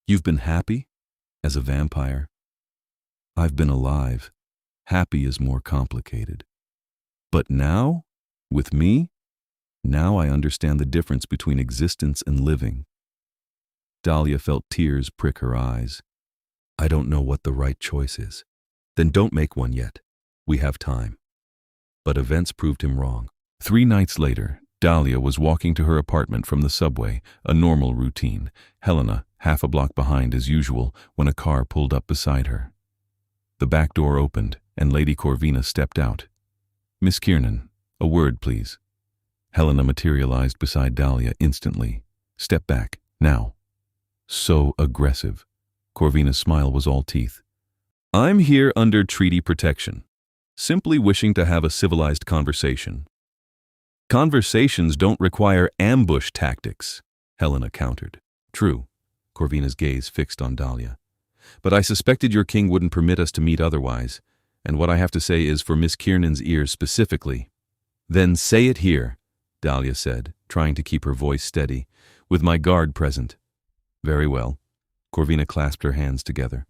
You've been happy as a vampire. I've been alive. Happy is more complicated. But now, with me, now I understand the difference between existence and living. Dahlia felt tears prick her eyes. I don't know what the right choice is. Then don't make one yet. We have time. But events proved him wrong. 3 nights later, Dahlia was walking to her apartment from the subway, a normal routine. Helena, half a block behind as usual, when a car pulled up beside her. The back door opened, and Lady Corvina stepped out. Miss Kiernan, a word, please. Helena materialized beside Dahlia instantly. Step back, now. So aggressive. Corvina's smile was all teeth. I'm here under treaty protection, simply wishing to have a civilized conversation. Conversations don't require ambush tactics, Helena countered. True, Corvina's gaze fixed on Dahlia. But I suspected your king wouldn't permit us to meet otherwise, and what I have to say is for Miss Kiernan's ears specifically. Then say it here, Dahlia said, trying to keep her voice steady, with my guard present. Very well. Corvina clasped her hands together.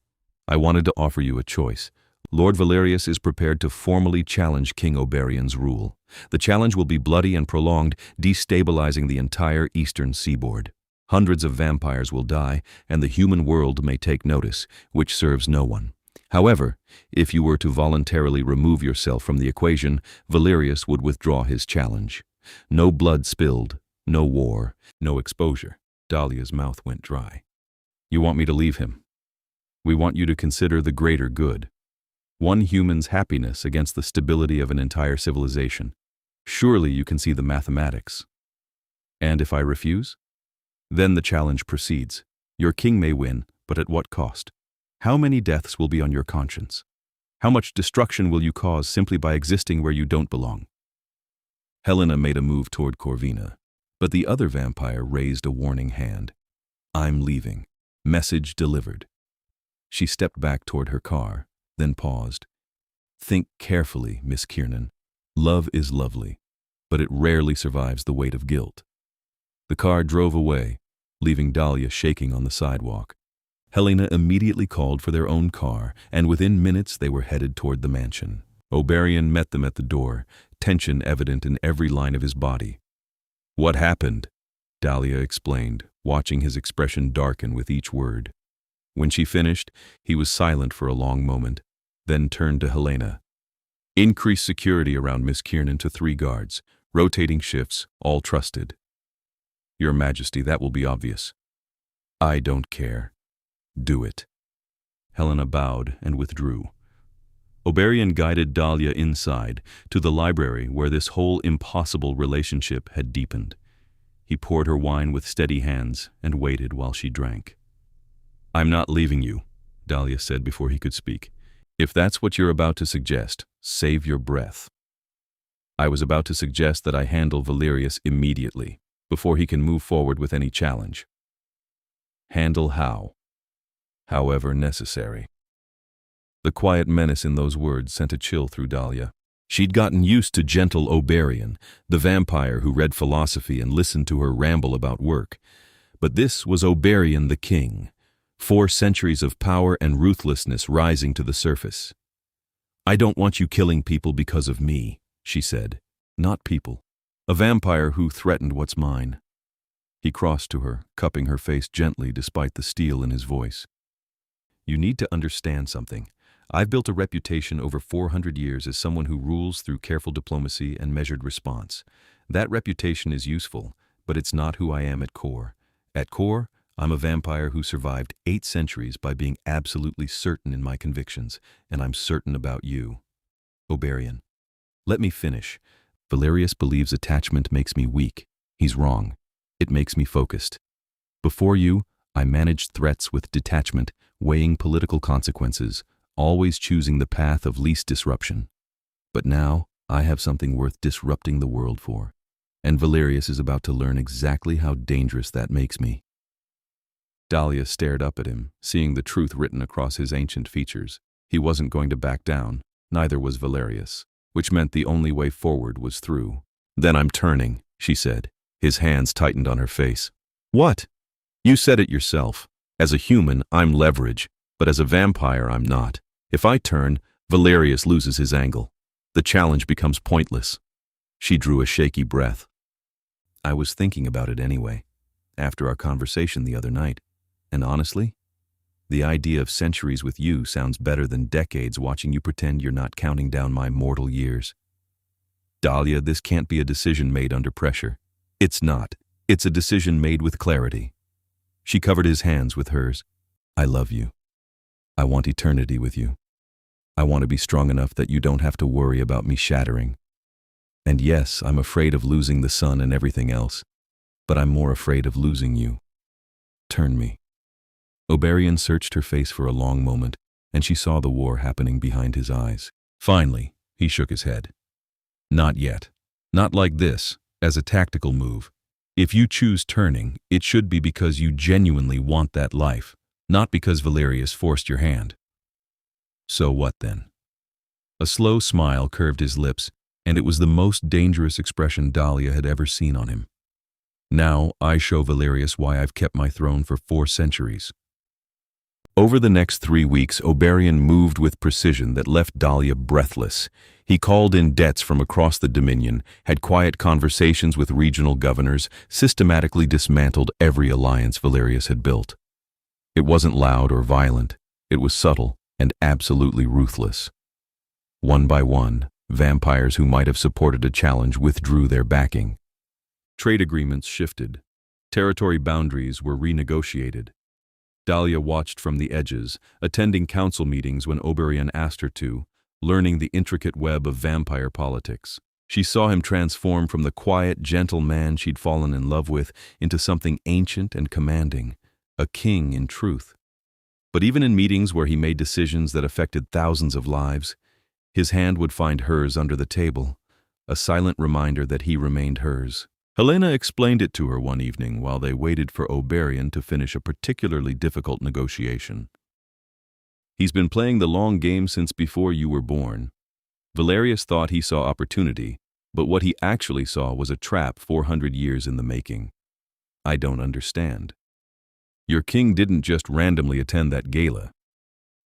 I wanted to offer you a choice. Lord Valerius is prepared to formally challenge King Oberion's rule. The challenge will be bloody and prolonged, destabilizing the entire eastern seaboard. Hundreds of vampires will die, and the human world may take notice, which serves no one. However, if you were to voluntarily remove yourself from the equation, Valerius would withdraw his challenge. No blood spilled, no war, no exposure. Dahlia's mouth went dry. You want me to leave him. We want you to consider the greater good. One human's happiness against the stability of an entire civilization. Surely you can see the mathematics. And if I refuse? Then the challenge proceeds. Your king may win, but at what cost? How many deaths will be on your conscience? How much destruction will you cause simply by existing where you don't belong? Helena made a move toward Corvina, but the other vampire raised a warning hand. I'm leaving. Message delivered. She stepped back toward her car, then paused. Think carefully, Miss Kiernan. Love is lovely, but it rarely survives the weight of guilt. The car drove away, leaving Dahlia shaking on the sidewalk. Helena immediately called for their own car, and within minutes they were headed toward the mansion. Oberion met them at the door, tension evident in every line of his body. What happened? Dahlia explained, watching his expression darken with each word. When she finished, he was silent for a long moment, then turned to Helena. Increase security around Miss Kiernan to 3 guards, rotating shifts, all trusted. Your Majesty, that will be obvious. I don't care. Do it. Helena bowed and withdrew. Oberion guided Dahlia inside, to the library where this whole impossible relationship had deepened. He poured her wine with steady hands and waited while she drank. I'm not leaving you, Dahlia said before he could speak. If that's what you're about to suggest, save your breath. I was about to suggest that I handle Valerius immediately, before he can move forward with any challenge. Handle how? However necessary. The quiet menace in those words sent a chill through Dahlia. She'd gotten used to gentle Oberion, the vampire who read philosophy and listened to her ramble about work. But this was Oberion the king, 4 centuries of power and ruthlessness rising to the surface. I don't want you killing people because of me, she said. Not people. A vampire who threatened what's mine. He crossed to her, cupping her face gently despite the steel in his voice. You need to understand something. I've built a reputation over 400 years as someone who rules through careful diplomacy and measured response. That reputation is useful, but it's not who I am at core. At core, I'm a vampire who survived 8 centuries by being absolutely certain in my convictions, and I'm certain about you. Oberion. Let me finish. Valerius believes attachment makes me weak. He's wrong. It makes me focused. Before you, I managed threats with detachment, weighing political consequences, always choosing the path of least disruption. But now, I have something worth disrupting the world for. And Valerius is about to learn exactly how dangerous that makes me. Dahlia stared up at him, seeing the truth written across his ancient features. He wasn't going to back down, neither was Valerius, which meant the only way forward was through. Then I'm turning, she said. His hands tightened on her face. What? You said it yourself. As a human, I'm leverage, but as a vampire, I'm not. If I turn, Valerius loses his angle. The challenge becomes pointless. She drew a shaky breath. I was thinking about it anyway, after our conversation the other night. And honestly, the idea of centuries with you sounds better than decades watching you pretend you're not counting down my mortal years. Dahlia, this can't be a decision made under pressure. It's not. It's a decision made with clarity. She covered his hands with hers. I love you. I want eternity with you. I want to be strong enough that you don't have to worry about me shattering. And yes, I'm afraid of losing the sun and everything else, but I'm more afraid of losing you. Turn me. Oberion searched her face for a long moment, and she saw the war happening behind his eyes. Finally, he shook his head. Not yet. Not like this, as a tactical move. If you choose turning, it should be because you genuinely want that life, not because Valerius forced your hand. So what then? A slow smile curved his lips, and it was the most dangerous expression Dahlia had ever seen on him. Now I show Valerius why I've kept my throne for 4 centuries. Over the next 3 weeks, Oberion moved with precision that left Dahlia breathless. He called in debts from across the Dominion, had quiet conversations with regional governors, systematically dismantled every alliance Valerius had built. It wasn't loud or violent. It was subtle and absolutely ruthless. One by one, vampires who might have supported a challenge withdrew their backing. Trade agreements shifted. Territory boundaries were renegotiated. Dahlia watched from the edges, attending council meetings when Oberion asked her to, learning the intricate web of vampire politics. She saw him transform from the quiet, gentle man she'd fallen in love with into something ancient and commanding, a king in truth. But even in meetings where he made decisions that affected thousands of lives, his hand would find hers under the table, a silent reminder that he remained hers. Helena explained it to her one evening while they waited for Oberion to finish a particularly difficult negotiation. He's been playing the long game since before you were born. Valerius thought he saw opportunity, but what he actually saw was a trap 400 years in the making. I don't understand. Your king didn't just randomly attend that gala.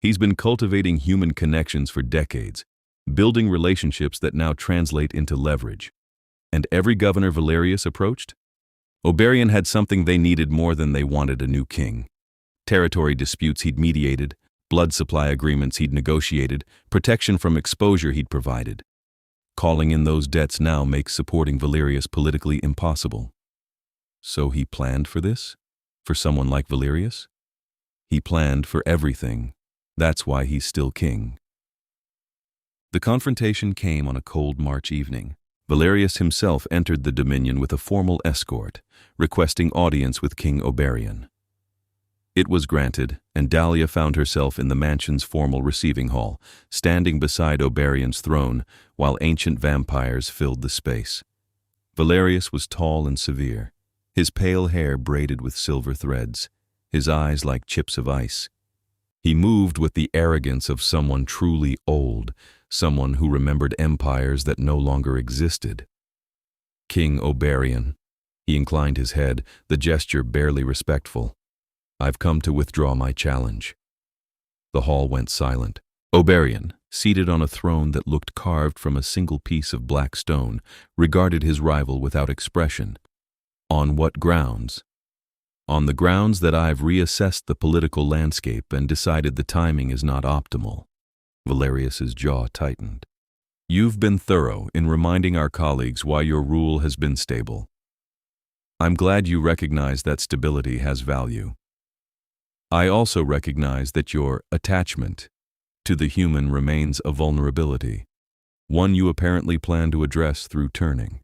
He's been cultivating human connections for decades, building relationships that now translate into leverage. And every governor Valerius approached? Oberion had something they needed more than they wanted: a new king. Territory disputes he'd mediated, blood supply agreements he'd negotiated, protection from exposure he'd provided. Calling in those debts now makes supporting Valerius politically impossible. So he planned for this? For someone like Valerius? He planned for everything. That's why he's still king. The confrontation came on a cold March evening. Valerius himself entered the Dominion with a formal escort, requesting audience with King Oberion. It was granted, and Dahlia found herself in the mansion's formal receiving hall, standing beside Oberion's throne, while ancient vampires filled the space. Valerius was tall and severe, his pale hair braided with silver threads, his eyes like chips of ice. He moved with the arrogance of someone truly old, someone who remembered empires that no longer existed. King Oberion. He inclined his head, the gesture barely respectful. I've come to withdraw my challenge. The hall went silent. Oberion, seated on a throne that looked carved from a single piece of black stone, regarded his rival without expression. On what grounds? On the grounds that I've reassessed the political landscape and decided the timing is not optimal. Valerius's jaw tightened. You've been thorough in reminding our colleagues why your rule has been stable. I'm glad you recognize that stability has value. I also recognize that your attachment to the human remains a vulnerability, one you apparently plan to address through turning.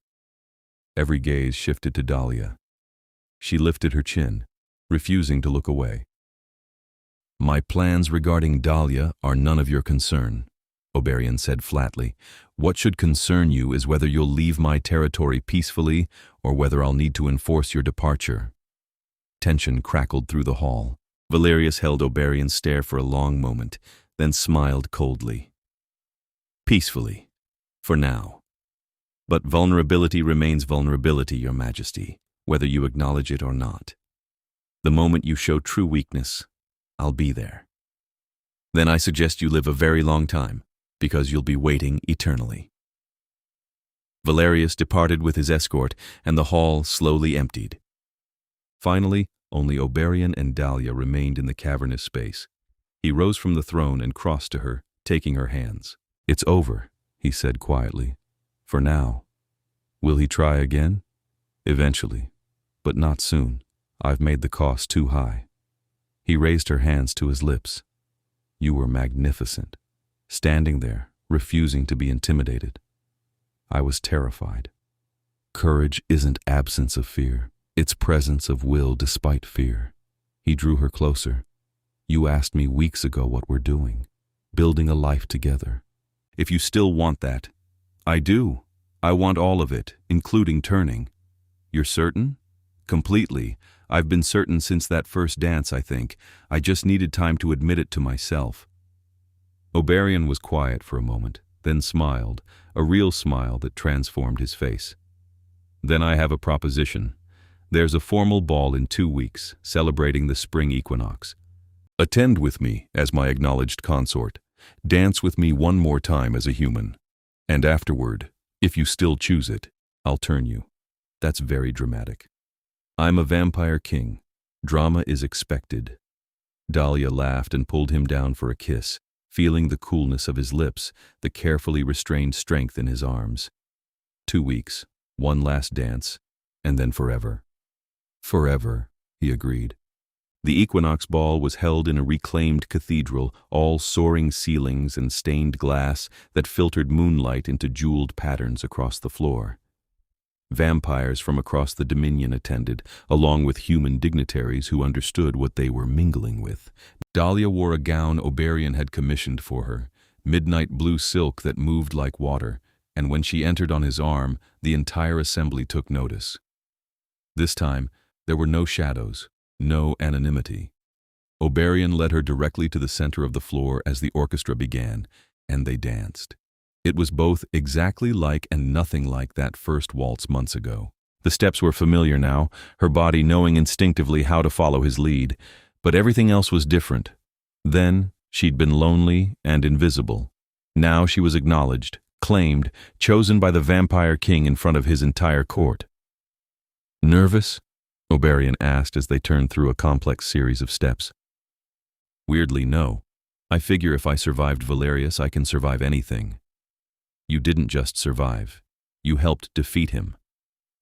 Every gaze shifted to Dahlia. She lifted her chin, refusing to look away. My plans regarding Dahlia are none of your concern, Oberion said flatly. What should concern you is whether you'll leave my territory peacefully or whether I'll need to enforce your departure. Tension crackled through the hall. Valerius held Oberion's stare for a long moment, then smiled coldly. Peacefully, for now. But vulnerability remains vulnerability, Your Majesty, whether you acknowledge it or not. The moment you show true weakness, I'll be there. Then I suggest you live a very long time, because you'll be waiting eternally. Valerius departed with his escort, and the hall slowly emptied. Finally, only Oberion and Dahlia remained in the cavernous space. He rose from the throne and crossed to her, taking her hands. It's over, he said quietly. For now. Will he try again? Eventually, but not soon. I've made the cost too high. He raised her hands to his lips. You were magnificent, standing there, refusing to be intimidated. I was terrified. Courage isn't absence of fear. It's presence of will despite fear. He drew her closer. You asked me weeks ago what we're doing, building a life together. If you still want that, I do. I want all of it, including turning. You're certain? Completely. I've been certain since that first dance, I think. I just needed time to admit it to myself. Oberion was quiet for a moment, then smiled, a real smile that transformed his face. Then I have a proposition. There's a formal ball in 2 weeks, celebrating the spring equinox. Attend with me as my acknowledged consort. Dance with me one more time as a human. And afterward, if you still choose it, I'll turn you. That's very dramatic. I'm a vampire king. Drama is expected. Dahlia laughed and pulled him down for a kiss, feeling the coolness of his lips, the carefully restrained strength in his arms. 2 weeks, one last dance, and then forever. Forever, he agreed. The equinox ball was held in a reclaimed cathedral, all soaring ceilings and stained glass that filtered moonlight into jeweled patterns across the floor. Vampires from across the Dominion attended, along with human dignitaries who understood what they were mingling with. Dahlia wore a gown Oberion had commissioned for her, midnight blue silk that moved like water, and when she entered on his arm, the entire assembly took notice. This time, there were no shadows, no anonymity. Oberion led her directly to the center of the floor as the orchestra began, and they danced. It was both exactly like and nothing like that first waltz months ago. The steps were familiar now, her body knowing instinctively how to follow his lead, but everything else was different. Then, she'd been lonely and invisible. Now she was acknowledged, claimed, chosen by the vampire king in front of his entire court. "Nervous?" Oberion asked as they turned through a complex series of steps. "Weirdly, no. I figure if I survived Valerius, I can survive anything." "You didn't just survive. You helped defeat him.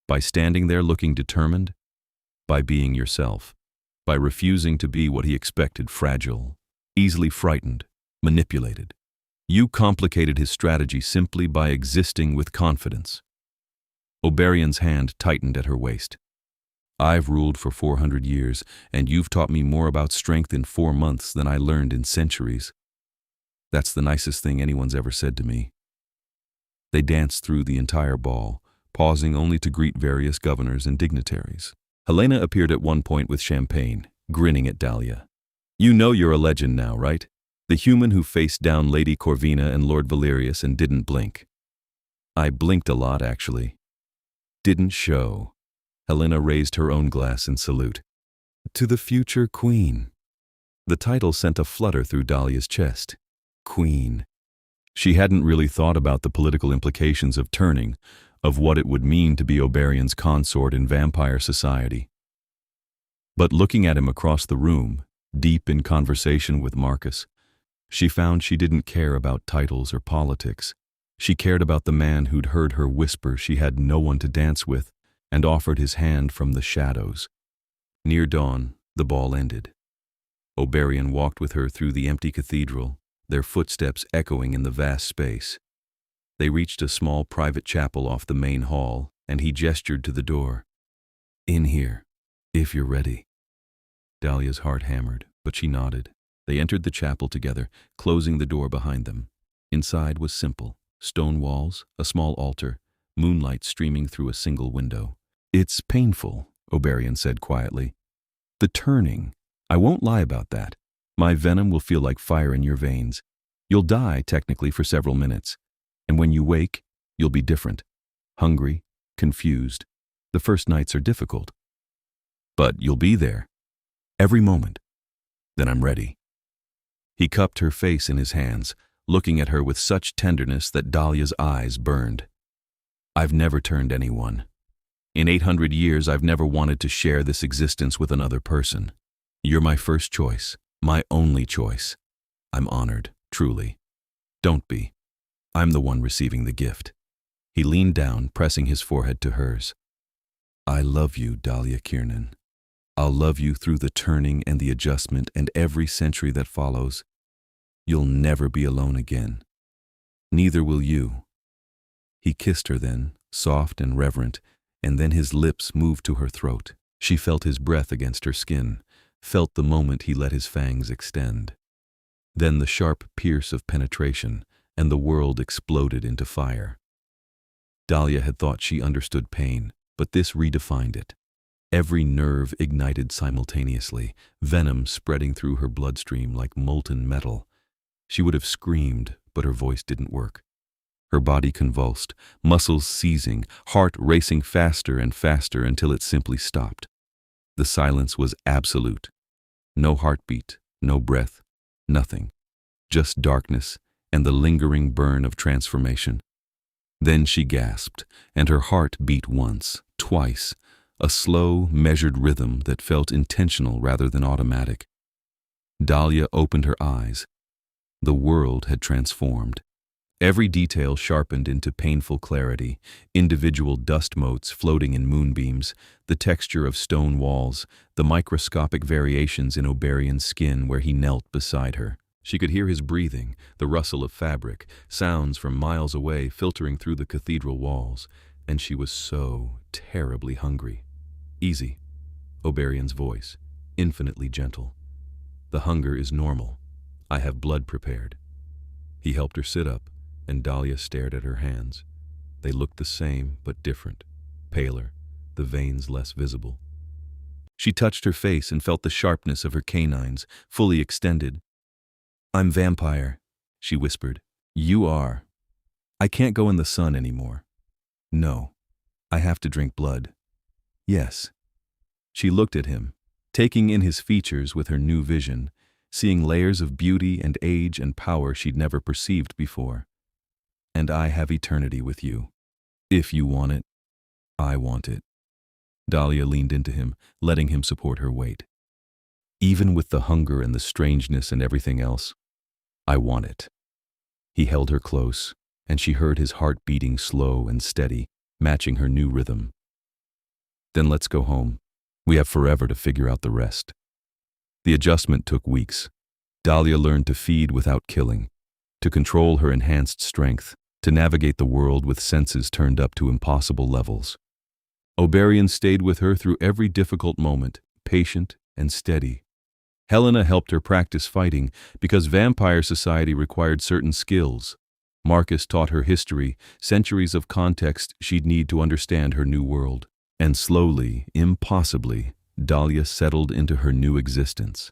By standing there looking determined, by being yourself, by refusing to be what he expected, fragile, easily frightened, manipulated. You complicated his strategy simply by existing with confidence." Oberion's hand tightened at her waist. "I've ruled for 400 years, and you've taught me more about strength in 4 months than I learned in centuries. That's the nicest thing anyone's ever said to me." They danced through the entire ball, pausing only to greet various governors and dignitaries. Helena appeared at one point with champagne, grinning at Dahlia. "You know you're a legend now, right? The human who faced down Lady Corvina and Lord Valerius and didn't blink." "I blinked a lot, actually." "Didn't show." Helena raised her own glass in salute. "To the future queen." The title sent a flutter through Dahlia's chest. Queen. She hadn't really thought about the political implications of turning, of what it would mean to be Oberion's consort in vampire society. But looking at him across the room, deep in conversation with Marcus, she found she didn't care about titles or politics. She cared about the man who'd heard her whisper she had no one to dance with and offered his hand from the shadows. Near dawn, the ball ended. Oberion walked with her through the empty cathedral, their footsteps echoing in the vast space. They reached a small private chapel off the main hall, and he gestured to the door. "In here, if you're ready." Dahlia's heart hammered, but she nodded. They entered the chapel together, closing the door behind them. Inside was simple: stone walls, a small altar, moonlight streaming through a single window. "It's painful," Oberion said quietly. "The turning. I won't lie about that. My venom will feel like fire in your veins. You'll die, technically, for several minutes. And when you wake, you'll be different. Hungry, confused. The first nights are difficult. But you'll be there. Every moment. Then I'm ready." He cupped her face in his hands, looking at her with such tenderness that Dahlia's eyes burned. "I've never turned anyone. In 800 years, I've never wanted to share this existence with another person. You're my first choice. My only choice. I'm honored, truly. Don't be. I'm the one receiving the gift." He leaned down, pressing his forehead to hers. "I love you, Dahlia Kiernan. I'll love you through the turning and the adjustment and every century that follows. You'll never be alone again. Neither will you." He kissed her then, soft and reverent, and then his lips moved to her throat. She felt his breath against her skin, felt the moment he let his fangs extend. Then the sharp pierce of penetration, and the world exploded into fire. Dahlia had thought she understood pain, but this redefined it. Every nerve ignited simultaneously, venom spreading through her bloodstream like molten metal. She would have screamed, but her voice didn't work. Her body convulsed, muscles seizing, heart racing faster and faster until it simply stopped. The silence was absolute. No heartbeat, no breath, nothing. Just darkness and the lingering burn of transformation. Then she gasped, and her heart beat once, twice, a slow, measured rhythm that felt intentional rather than automatic. Dahlia opened her eyes. The world had transformed. Every detail sharpened into painful clarity, individual dust motes floating in moonbeams, the texture of stone walls, the microscopic variations in Oberion's skin where he knelt beside her. She could hear his breathing, the rustle of fabric, sounds from miles away filtering through the cathedral walls, and she was so terribly hungry. Easy, Oberion's voice, infinitely gentle. The hunger is normal. I have blood prepared. He helped her sit up, and Dahlia stared at her hands. They looked the same, but different, paler, the veins less visible. She touched her face and felt the sharpness of her canines, fully extended. "I'm vampire," she whispered. "You are. I can't go in the sun anymore. No, I have to drink blood." "Yes." She looked at him, taking in his features with her new vision, seeing layers of beauty and age and power she'd never perceived before. "And I have eternity with you. If you want it, I want it." Dahlia leaned into him, letting him support her weight. "Even with the hunger and the strangeness and everything else, I want it." He held her close, and she heard his heart beating slow and steady, matching her new rhythm. "Then let's go home. We have forever to figure out the rest." The adjustment took weeks. Dahlia learned to feed without killing, to control her enhanced strength, to navigate the world with senses turned up to impossible levels. Oberion stayed with her through every difficult moment, patient and steady. Helena helped her practice fighting because vampire society required certain skills. Marcus taught her history, centuries of context she'd need to understand her new world. And slowly, impossibly, Dahlia settled into her new existence.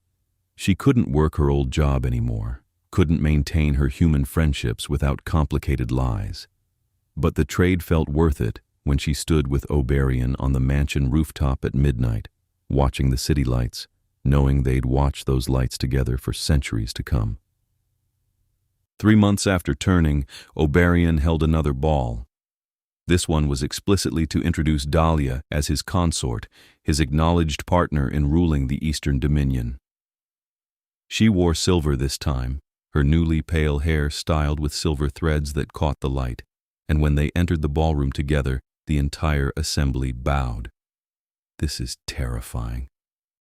She couldn't work her old job anymore, couldn't maintain her human friendships without complicated lies. But the trade felt worth it when she stood with Oberion on the mansion rooftop at midnight, watching the city lights, knowing they'd watch those lights together for centuries to come. 3 months after turning, Oberion held another ball. This one was explicitly to introduce Dahlia as his consort, his acknowledged partner in ruling the Eastern Dominion. She wore silver this time, her newly pale hair styled with silver threads that caught the light, and when they entered the ballroom together, the entire assembly bowed. "This is terrifying,"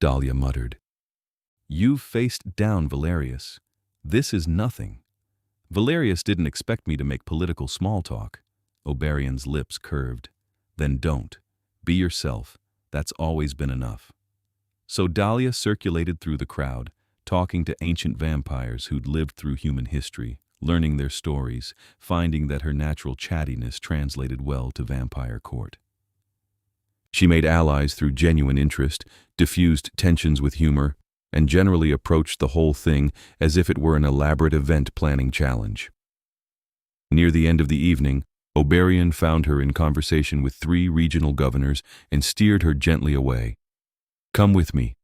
Dahlia muttered. "You've faced down Valerius. This is nothing. Valerius didn't expect me to make political small talk." Oberion's lips curved. "Then don't. Be yourself. That's always been enough." So Dahlia circulated through the crowd, talking to ancient vampires who'd lived through human history, learning their stories, finding that her natural chattiness translated well to vampire court. She made allies through genuine interest, diffused tensions with humor, and generally approached the whole thing as if it were an elaborate event planning challenge. Near the end of the evening, Oberion found her in conversation with 3 regional governors and steered her gently away. "Come with me."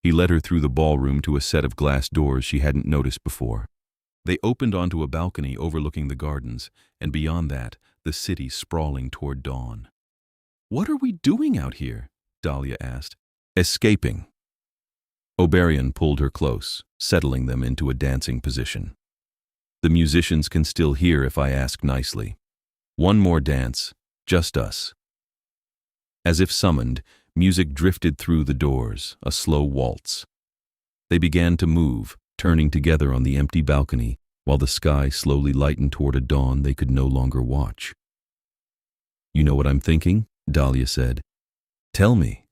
He led her through the ballroom to a set of glass doors she hadn't noticed before. They opened onto a balcony overlooking the gardens, and beyond that, the city sprawling toward dawn. "What are we doing out here?" Dahlia asked. "Escaping." Oberion pulled her close, settling them into a dancing position. "The musicians can still hear if I ask nicely. One more dance, just us." As if summoned, music drifted through the doors, a slow waltz. They began to move, turning together on the empty balcony, while the sky slowly lightened toward a dawn they could no longer watch. "You know what I'm thinking?" Dahlia said. "Tell me."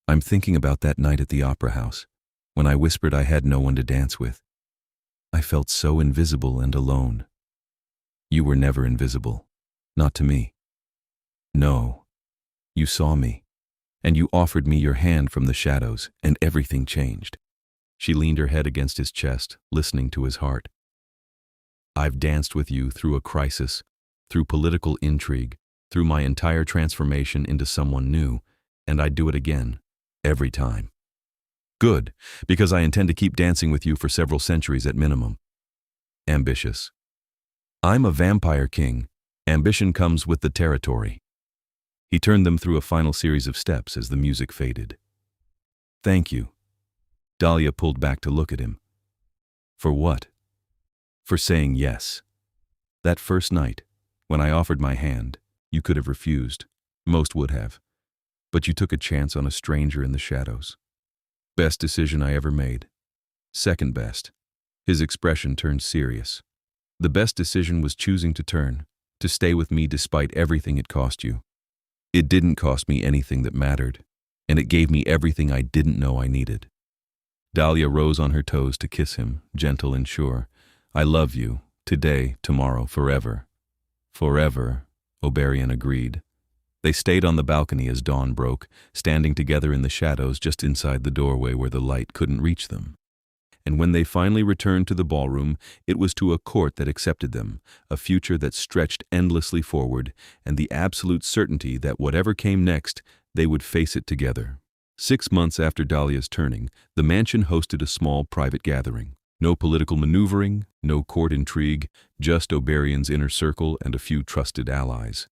"I'm thinking about that night at the opera house, when I whispered I had no one to dance with. I felt so invisible and alone. You were never invisible. Not to me. No. You saw me, and you offered me your hand from the shadows, and everything changed." She leaned her head against his chest, listening to his heart. "I've danced with you through a crisis, through political intrigue, through my entire transformation into someone new, and I'd do it again, every time." "Good, because I intend to keep dancing with you for several centuries at minimum." "Ambitious." "I'm a vampire king. Ambition comes with the territory." He turned them through a final series of steps as the music faded. "Thank you." Dahlia pulled back to look at him. "For what?" "For saying yes." That first night, when I offered my hand, you could have refused. Most would have. But you took a chance on a stranger in the shadows. Best decision I ever made. Second best. His expression turned serious. The best decision was choosing to stay with me despite everything it cost you. It didn't cost me anything that mattered, and it gave me everything I didn't know I needed. Dahlia rose on her toes to kiss him, gentle and sure. I love you, today, tomorrow, forever. Forever, Oberion agreed. They stayed on the balcony as dawn broke, standing together in the shadows just inside the doorway where the light couldn't reach them. And when they finally returned to the ballroom, it was to a court that accepted them, a future that stretched endlessly forward, and the absolute certainty that whatever came next, they would face it together. 6 months after Dahlia's turning, the mansion hosted a small private gathering. No political maneuvering, no court intrigue, just Oberion's inner circle and a few trusted allies.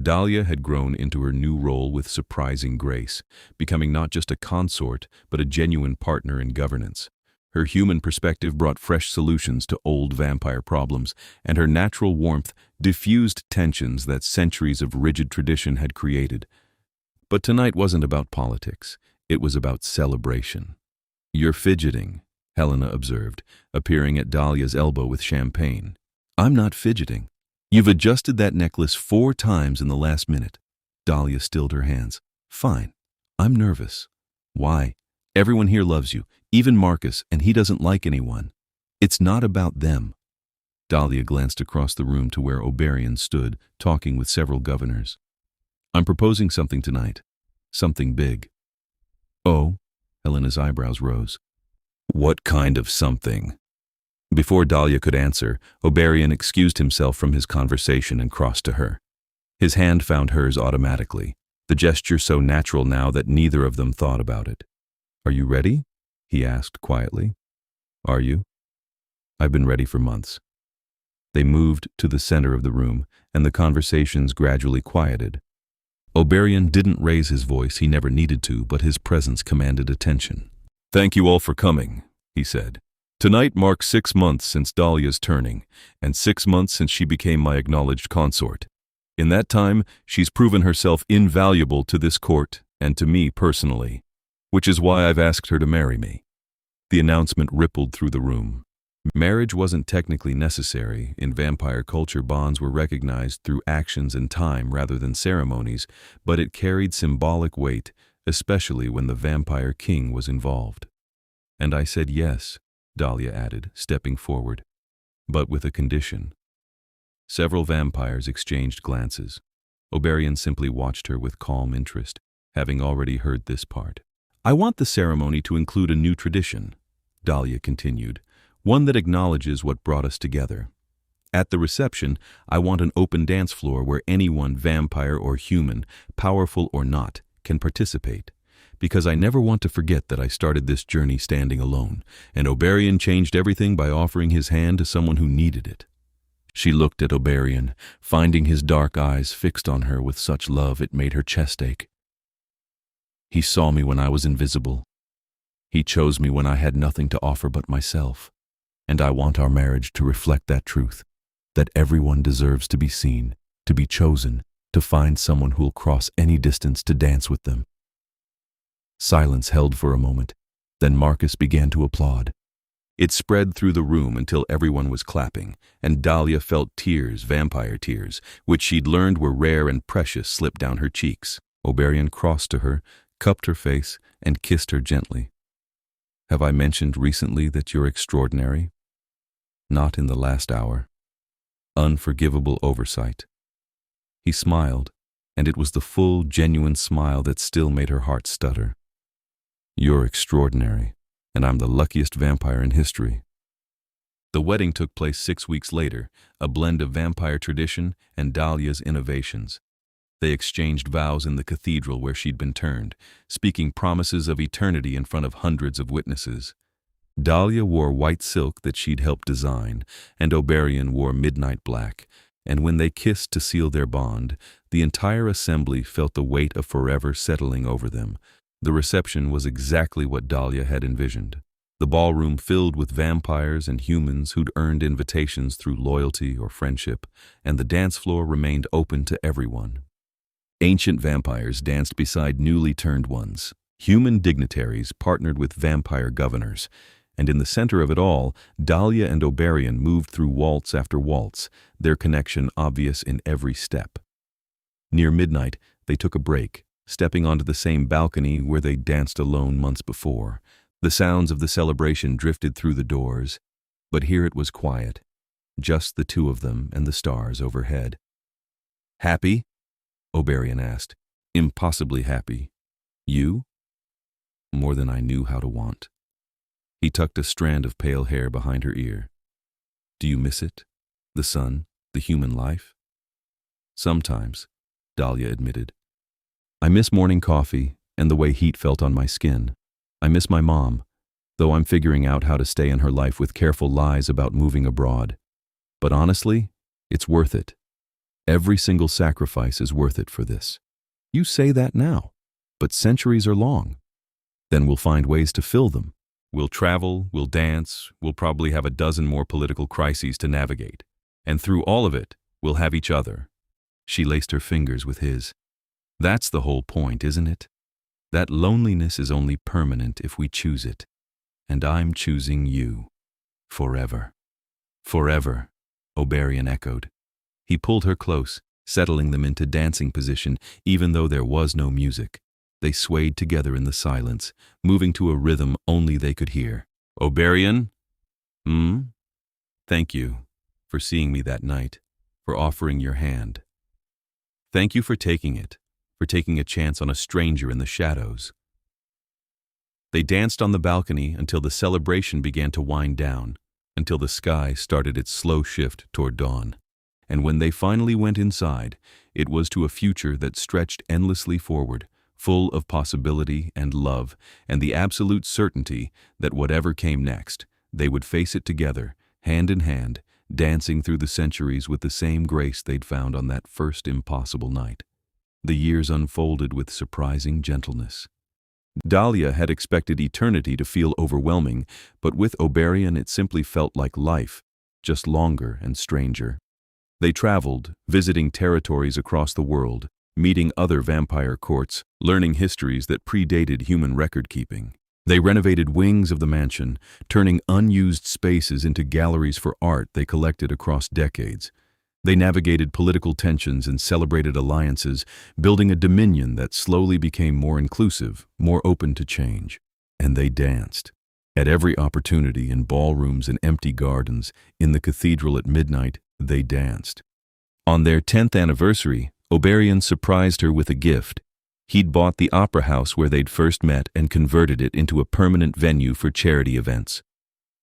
Dahlia had grown into her new role with surprising grace, becoming not just a consort, but a genuine partner in governance. Her human perspective brought fresh solutions to old vampire problems, and her natural warmth diffused tensions that centuries of rigid tradition had created. But tonight wasn't about politics. It was about celebration. You're fidgeting, Helena observed, appearing at Dahlia's elbow with champagne. I'm not fidgeting. You've adjusted that necklace 4 times in the last minute. Dahlia stilled her hands. Fine. I'm nervous. Why? Everyone here loves you, even Marcus, and he doesn't like anyone. It's not about them. Dahlia glanced across the room to where Oberion stood, talking with several governors. I'm proposing something tonight. Something big. Oh? Helena's eyebrows rose. What kind of something? Before Dahlia could answer, Oberion excused himself from his conversation and crossed to her. His hand found hers automatically, the gesture so natural now that neither of them thought about it. Are you ready? He asked quietly. Are you? I've been ready for months. They moved to the center of the room, and the conversations gradually quieted. Oberion didn't raise his voice, he never needed to, but his presence commanded attention. Thank you all for coming, he said. Tonight marks 6 months since Dahlia's turning, and 6 months since she became my acknowledged consort. In that time, she's proven herself invaluable to this court and to me personally, which is why I've asked her to marry me. The announcement rippled through the room. Marriage wasn't technically necessary. In vampire culture, bonds were recognized through actions and time rather than ceremonies, but it carried symbolic weight, especially when the vampire king was involved. And I said yes, Dahlia added, stepping forward, but with a condition. Several vampires exchanged glances. Oberion simply watched her with calm interest, having already heard this part. I want the ceremony to include a new tradition, Dahlia continued, one that acknowledges what brought us together. At the reception, I want an open dance floor where anyone, vampire or human, powerful or not, can participate. Because I never want to forget that I started this journey standing alone, and Oberion changed everything by offering his hand to someone who needed it. She looked at Oberion, finding his dark eyes fixed on her with such love it made her chest ache. He saw me when I was invisible. He chose me when I had nothing to offer but myself. And I want our marriage to reflect that truth, that everyone deserves to be seen, to be chosen, to find someone who'll cross any distance to dance with them. Silence held for a moment, then Marcus began to applaud. It spread through the room until everyone was clapping, and Dahlia felt tears, vampire tears, which she'd learned were rare and precious, slip down her cheeks. Oberion crossed to her, cupped her face, and kissed her gently. Have I mentioned recently that you're extraordinary? Not in the last hour. Unforgivable oversight. He smiled, and it was the full, genuine smile that still made her heart stutter. You're extraordinary, and I'm the luckiest vampire in history. The wedding took place 6 weeks later, a blend of vampire tradition and Dahlia's innovations. They exchanged vows in the cathedral where she'd been turned, speaking promises of eternity in front of hundreds of witnesses. Dahlia wore white silk that she'd helped design, and Oberion wore midnight black, and when they kissed to seal their bond, the entire assembly felt the weight of forever settling over them. The reception was exactly what Dahlia had envisioned. The ballroom filled with vampires and humans who'd earned invitations through loyalty or friendship, and the dance floor remained open to everyone. Ancient vampires danced beside newly turned ones. Human dignitaries partnered with vampire governors, and in the center of it all, Dahlia and Oberion moved through waltz after waltz, their connection obvious in every step. Near midnight, they took a break, stepping onto the same balcony where they'd danced alone months before. The sounds of the celebration drifted through the doors, but here it was quiet, just the two of them and the stars overhead. "Happy?" Oberion asked. "Impossibly happy. You?" "More than I knew how to want." He tucked a strand of pale hair behind her ear. "Do you miss it? The sun, the human life?" "Sometimes," Dahlia admitted. "I miss morning coffee and the way heat felt on my skin. I miss my mom, though I'm figuring out how to stay in her life with careful lies about moving abroad. But honestly, it's worth it. Every single sacrifice is worth it for this." "You say that now, but centuries are long. Then we'll find ways to fill them. We'll travel, we'll dance, we'll probably have a dozen more political crises to navigate. And through all of it, we'll have each other." She laced her fingers with his. "That's the whole point, isn't it? That loneliness is only permanent if we choose it. And I'm choosing you. Forever." "Forever," Oberion echoed. He pulled her close, settling them into dancing position even though there was no music. They swayed together in the silence, moving to a rhythm only they could hear. "Oberion? Thank you for seeing me that night, for offering your hand. Thank you for taking it, for taking a chance on a stranger in the shadows." They danced on the balcony until the celebration began to wind down, until the sky started its slow shift toward dawn. And when they finally went inside, it was to a future that stretched endlessly forward, full of possibility and love, and the absolute certainty that whatever came next, they would face it together, hand in hand, dancing through the centuries with the same grace they'd found on that first impossible night. The years unfolded with surprising gentleness. Dahlia had expected eternity to feel overwhelming, but with Oberion it simply felt like life, just longer and stranger. They traveled, visiting territories across the world, meeting other vampire courts, learning histories that predated human record-keeping. They renovated wings of the mansion, turning unused spaces into galleries for art they collected across decades. They navigated political tensions and celebrated alliances, building a dominion that slowly became more inclusive, more open to change. And they danced. At every opportunity, in ballrooms and empty gardens, in the cathedral at midnight, they danced. On their 10th anniversary, Oberion surprised her with a gift. He'd bought the opera house where they'd first met and converted it into a permanent venue for charity events.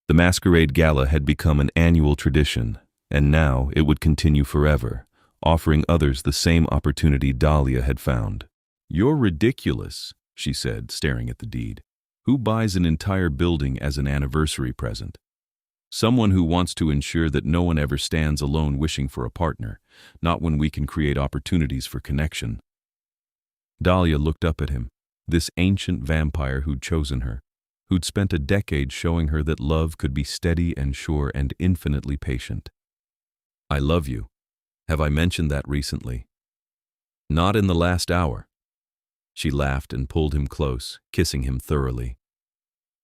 The masquerade gala had become an annual tradition, and now it would continue forever, offering others the same opportunity Dahlia had found. "You're ridiculous," she said, staring at the deed. "Who buys an entire building as an anniversary present?" "Someone who wants to ensure that no one ever stands alone wishing for a partner, not when we can create opportunities for connection." Dahlia looked up at him, this ancient vampire who'd chosen her, who'd spent a decade showing her that love could be steady and sure and infinitely patient. "I love you. Have I mentioned that recently?" "Not in the last hour." She laughed and pulled him close, kissing him thoroughly.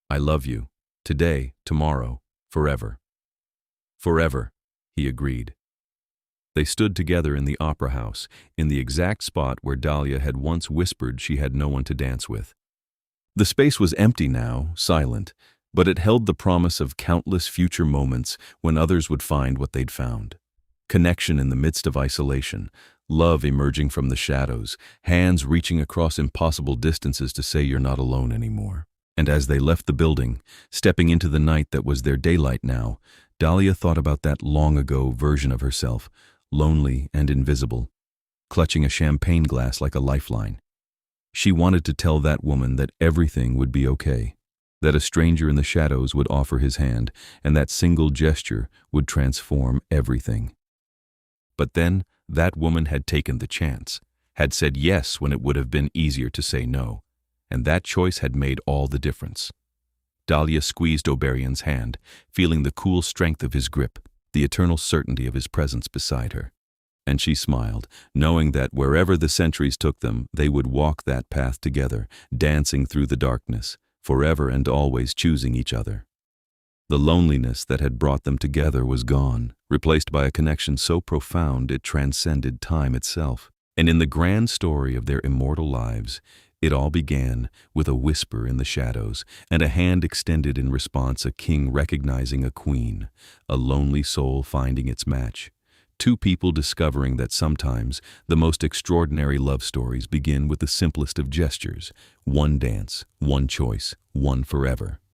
"I love you. Today, tomorrow, forever." "Forever," he agreed. They stood together in the opera house, in the exact spot where Dahlia had once whispered she had no one to dance with. The space was empty now, silent, but it held the promise of countless future moments when others would find what they'd found. Connection in the midst of isolation, love emerging from the shadows, hands reaching across impossible distances to say you're not alone anymore. And as they left the building, stepping into the night that was their daylight now, Dahlia thought about that long-ago version of herself, lonely and invisible, clutching a champagne glass like a lifeline. She wanted to tell that woman that everything would be okay, that a stranger in the shadows would offer his hand, and that single gesture would transform everything. But then, that woman had taken the chance, had said yes when it would have been easier to say no, and that choice had made all the difference. Dahlia squeezed Oberion's hand, feeling the cool strength of his grip, the eternal certainty of his presence beside her. And she smiled, knowing that wherever the centuries took them, they would walk that path together, dancing through the darkness, forever and always choosing each other. The loneliness that had brought them together was gone, replaced by a connection so profound it transcended time itself. And in the grand story of their immortal lives, it all began with a whisper in the shadows, and a hand extended in response, a king recognizing a queen, a lonely soul finding its match. Two people discovering that sometimes the most extraordinary love stories begin with the simplest of gestures, one dance, one choice, one forever.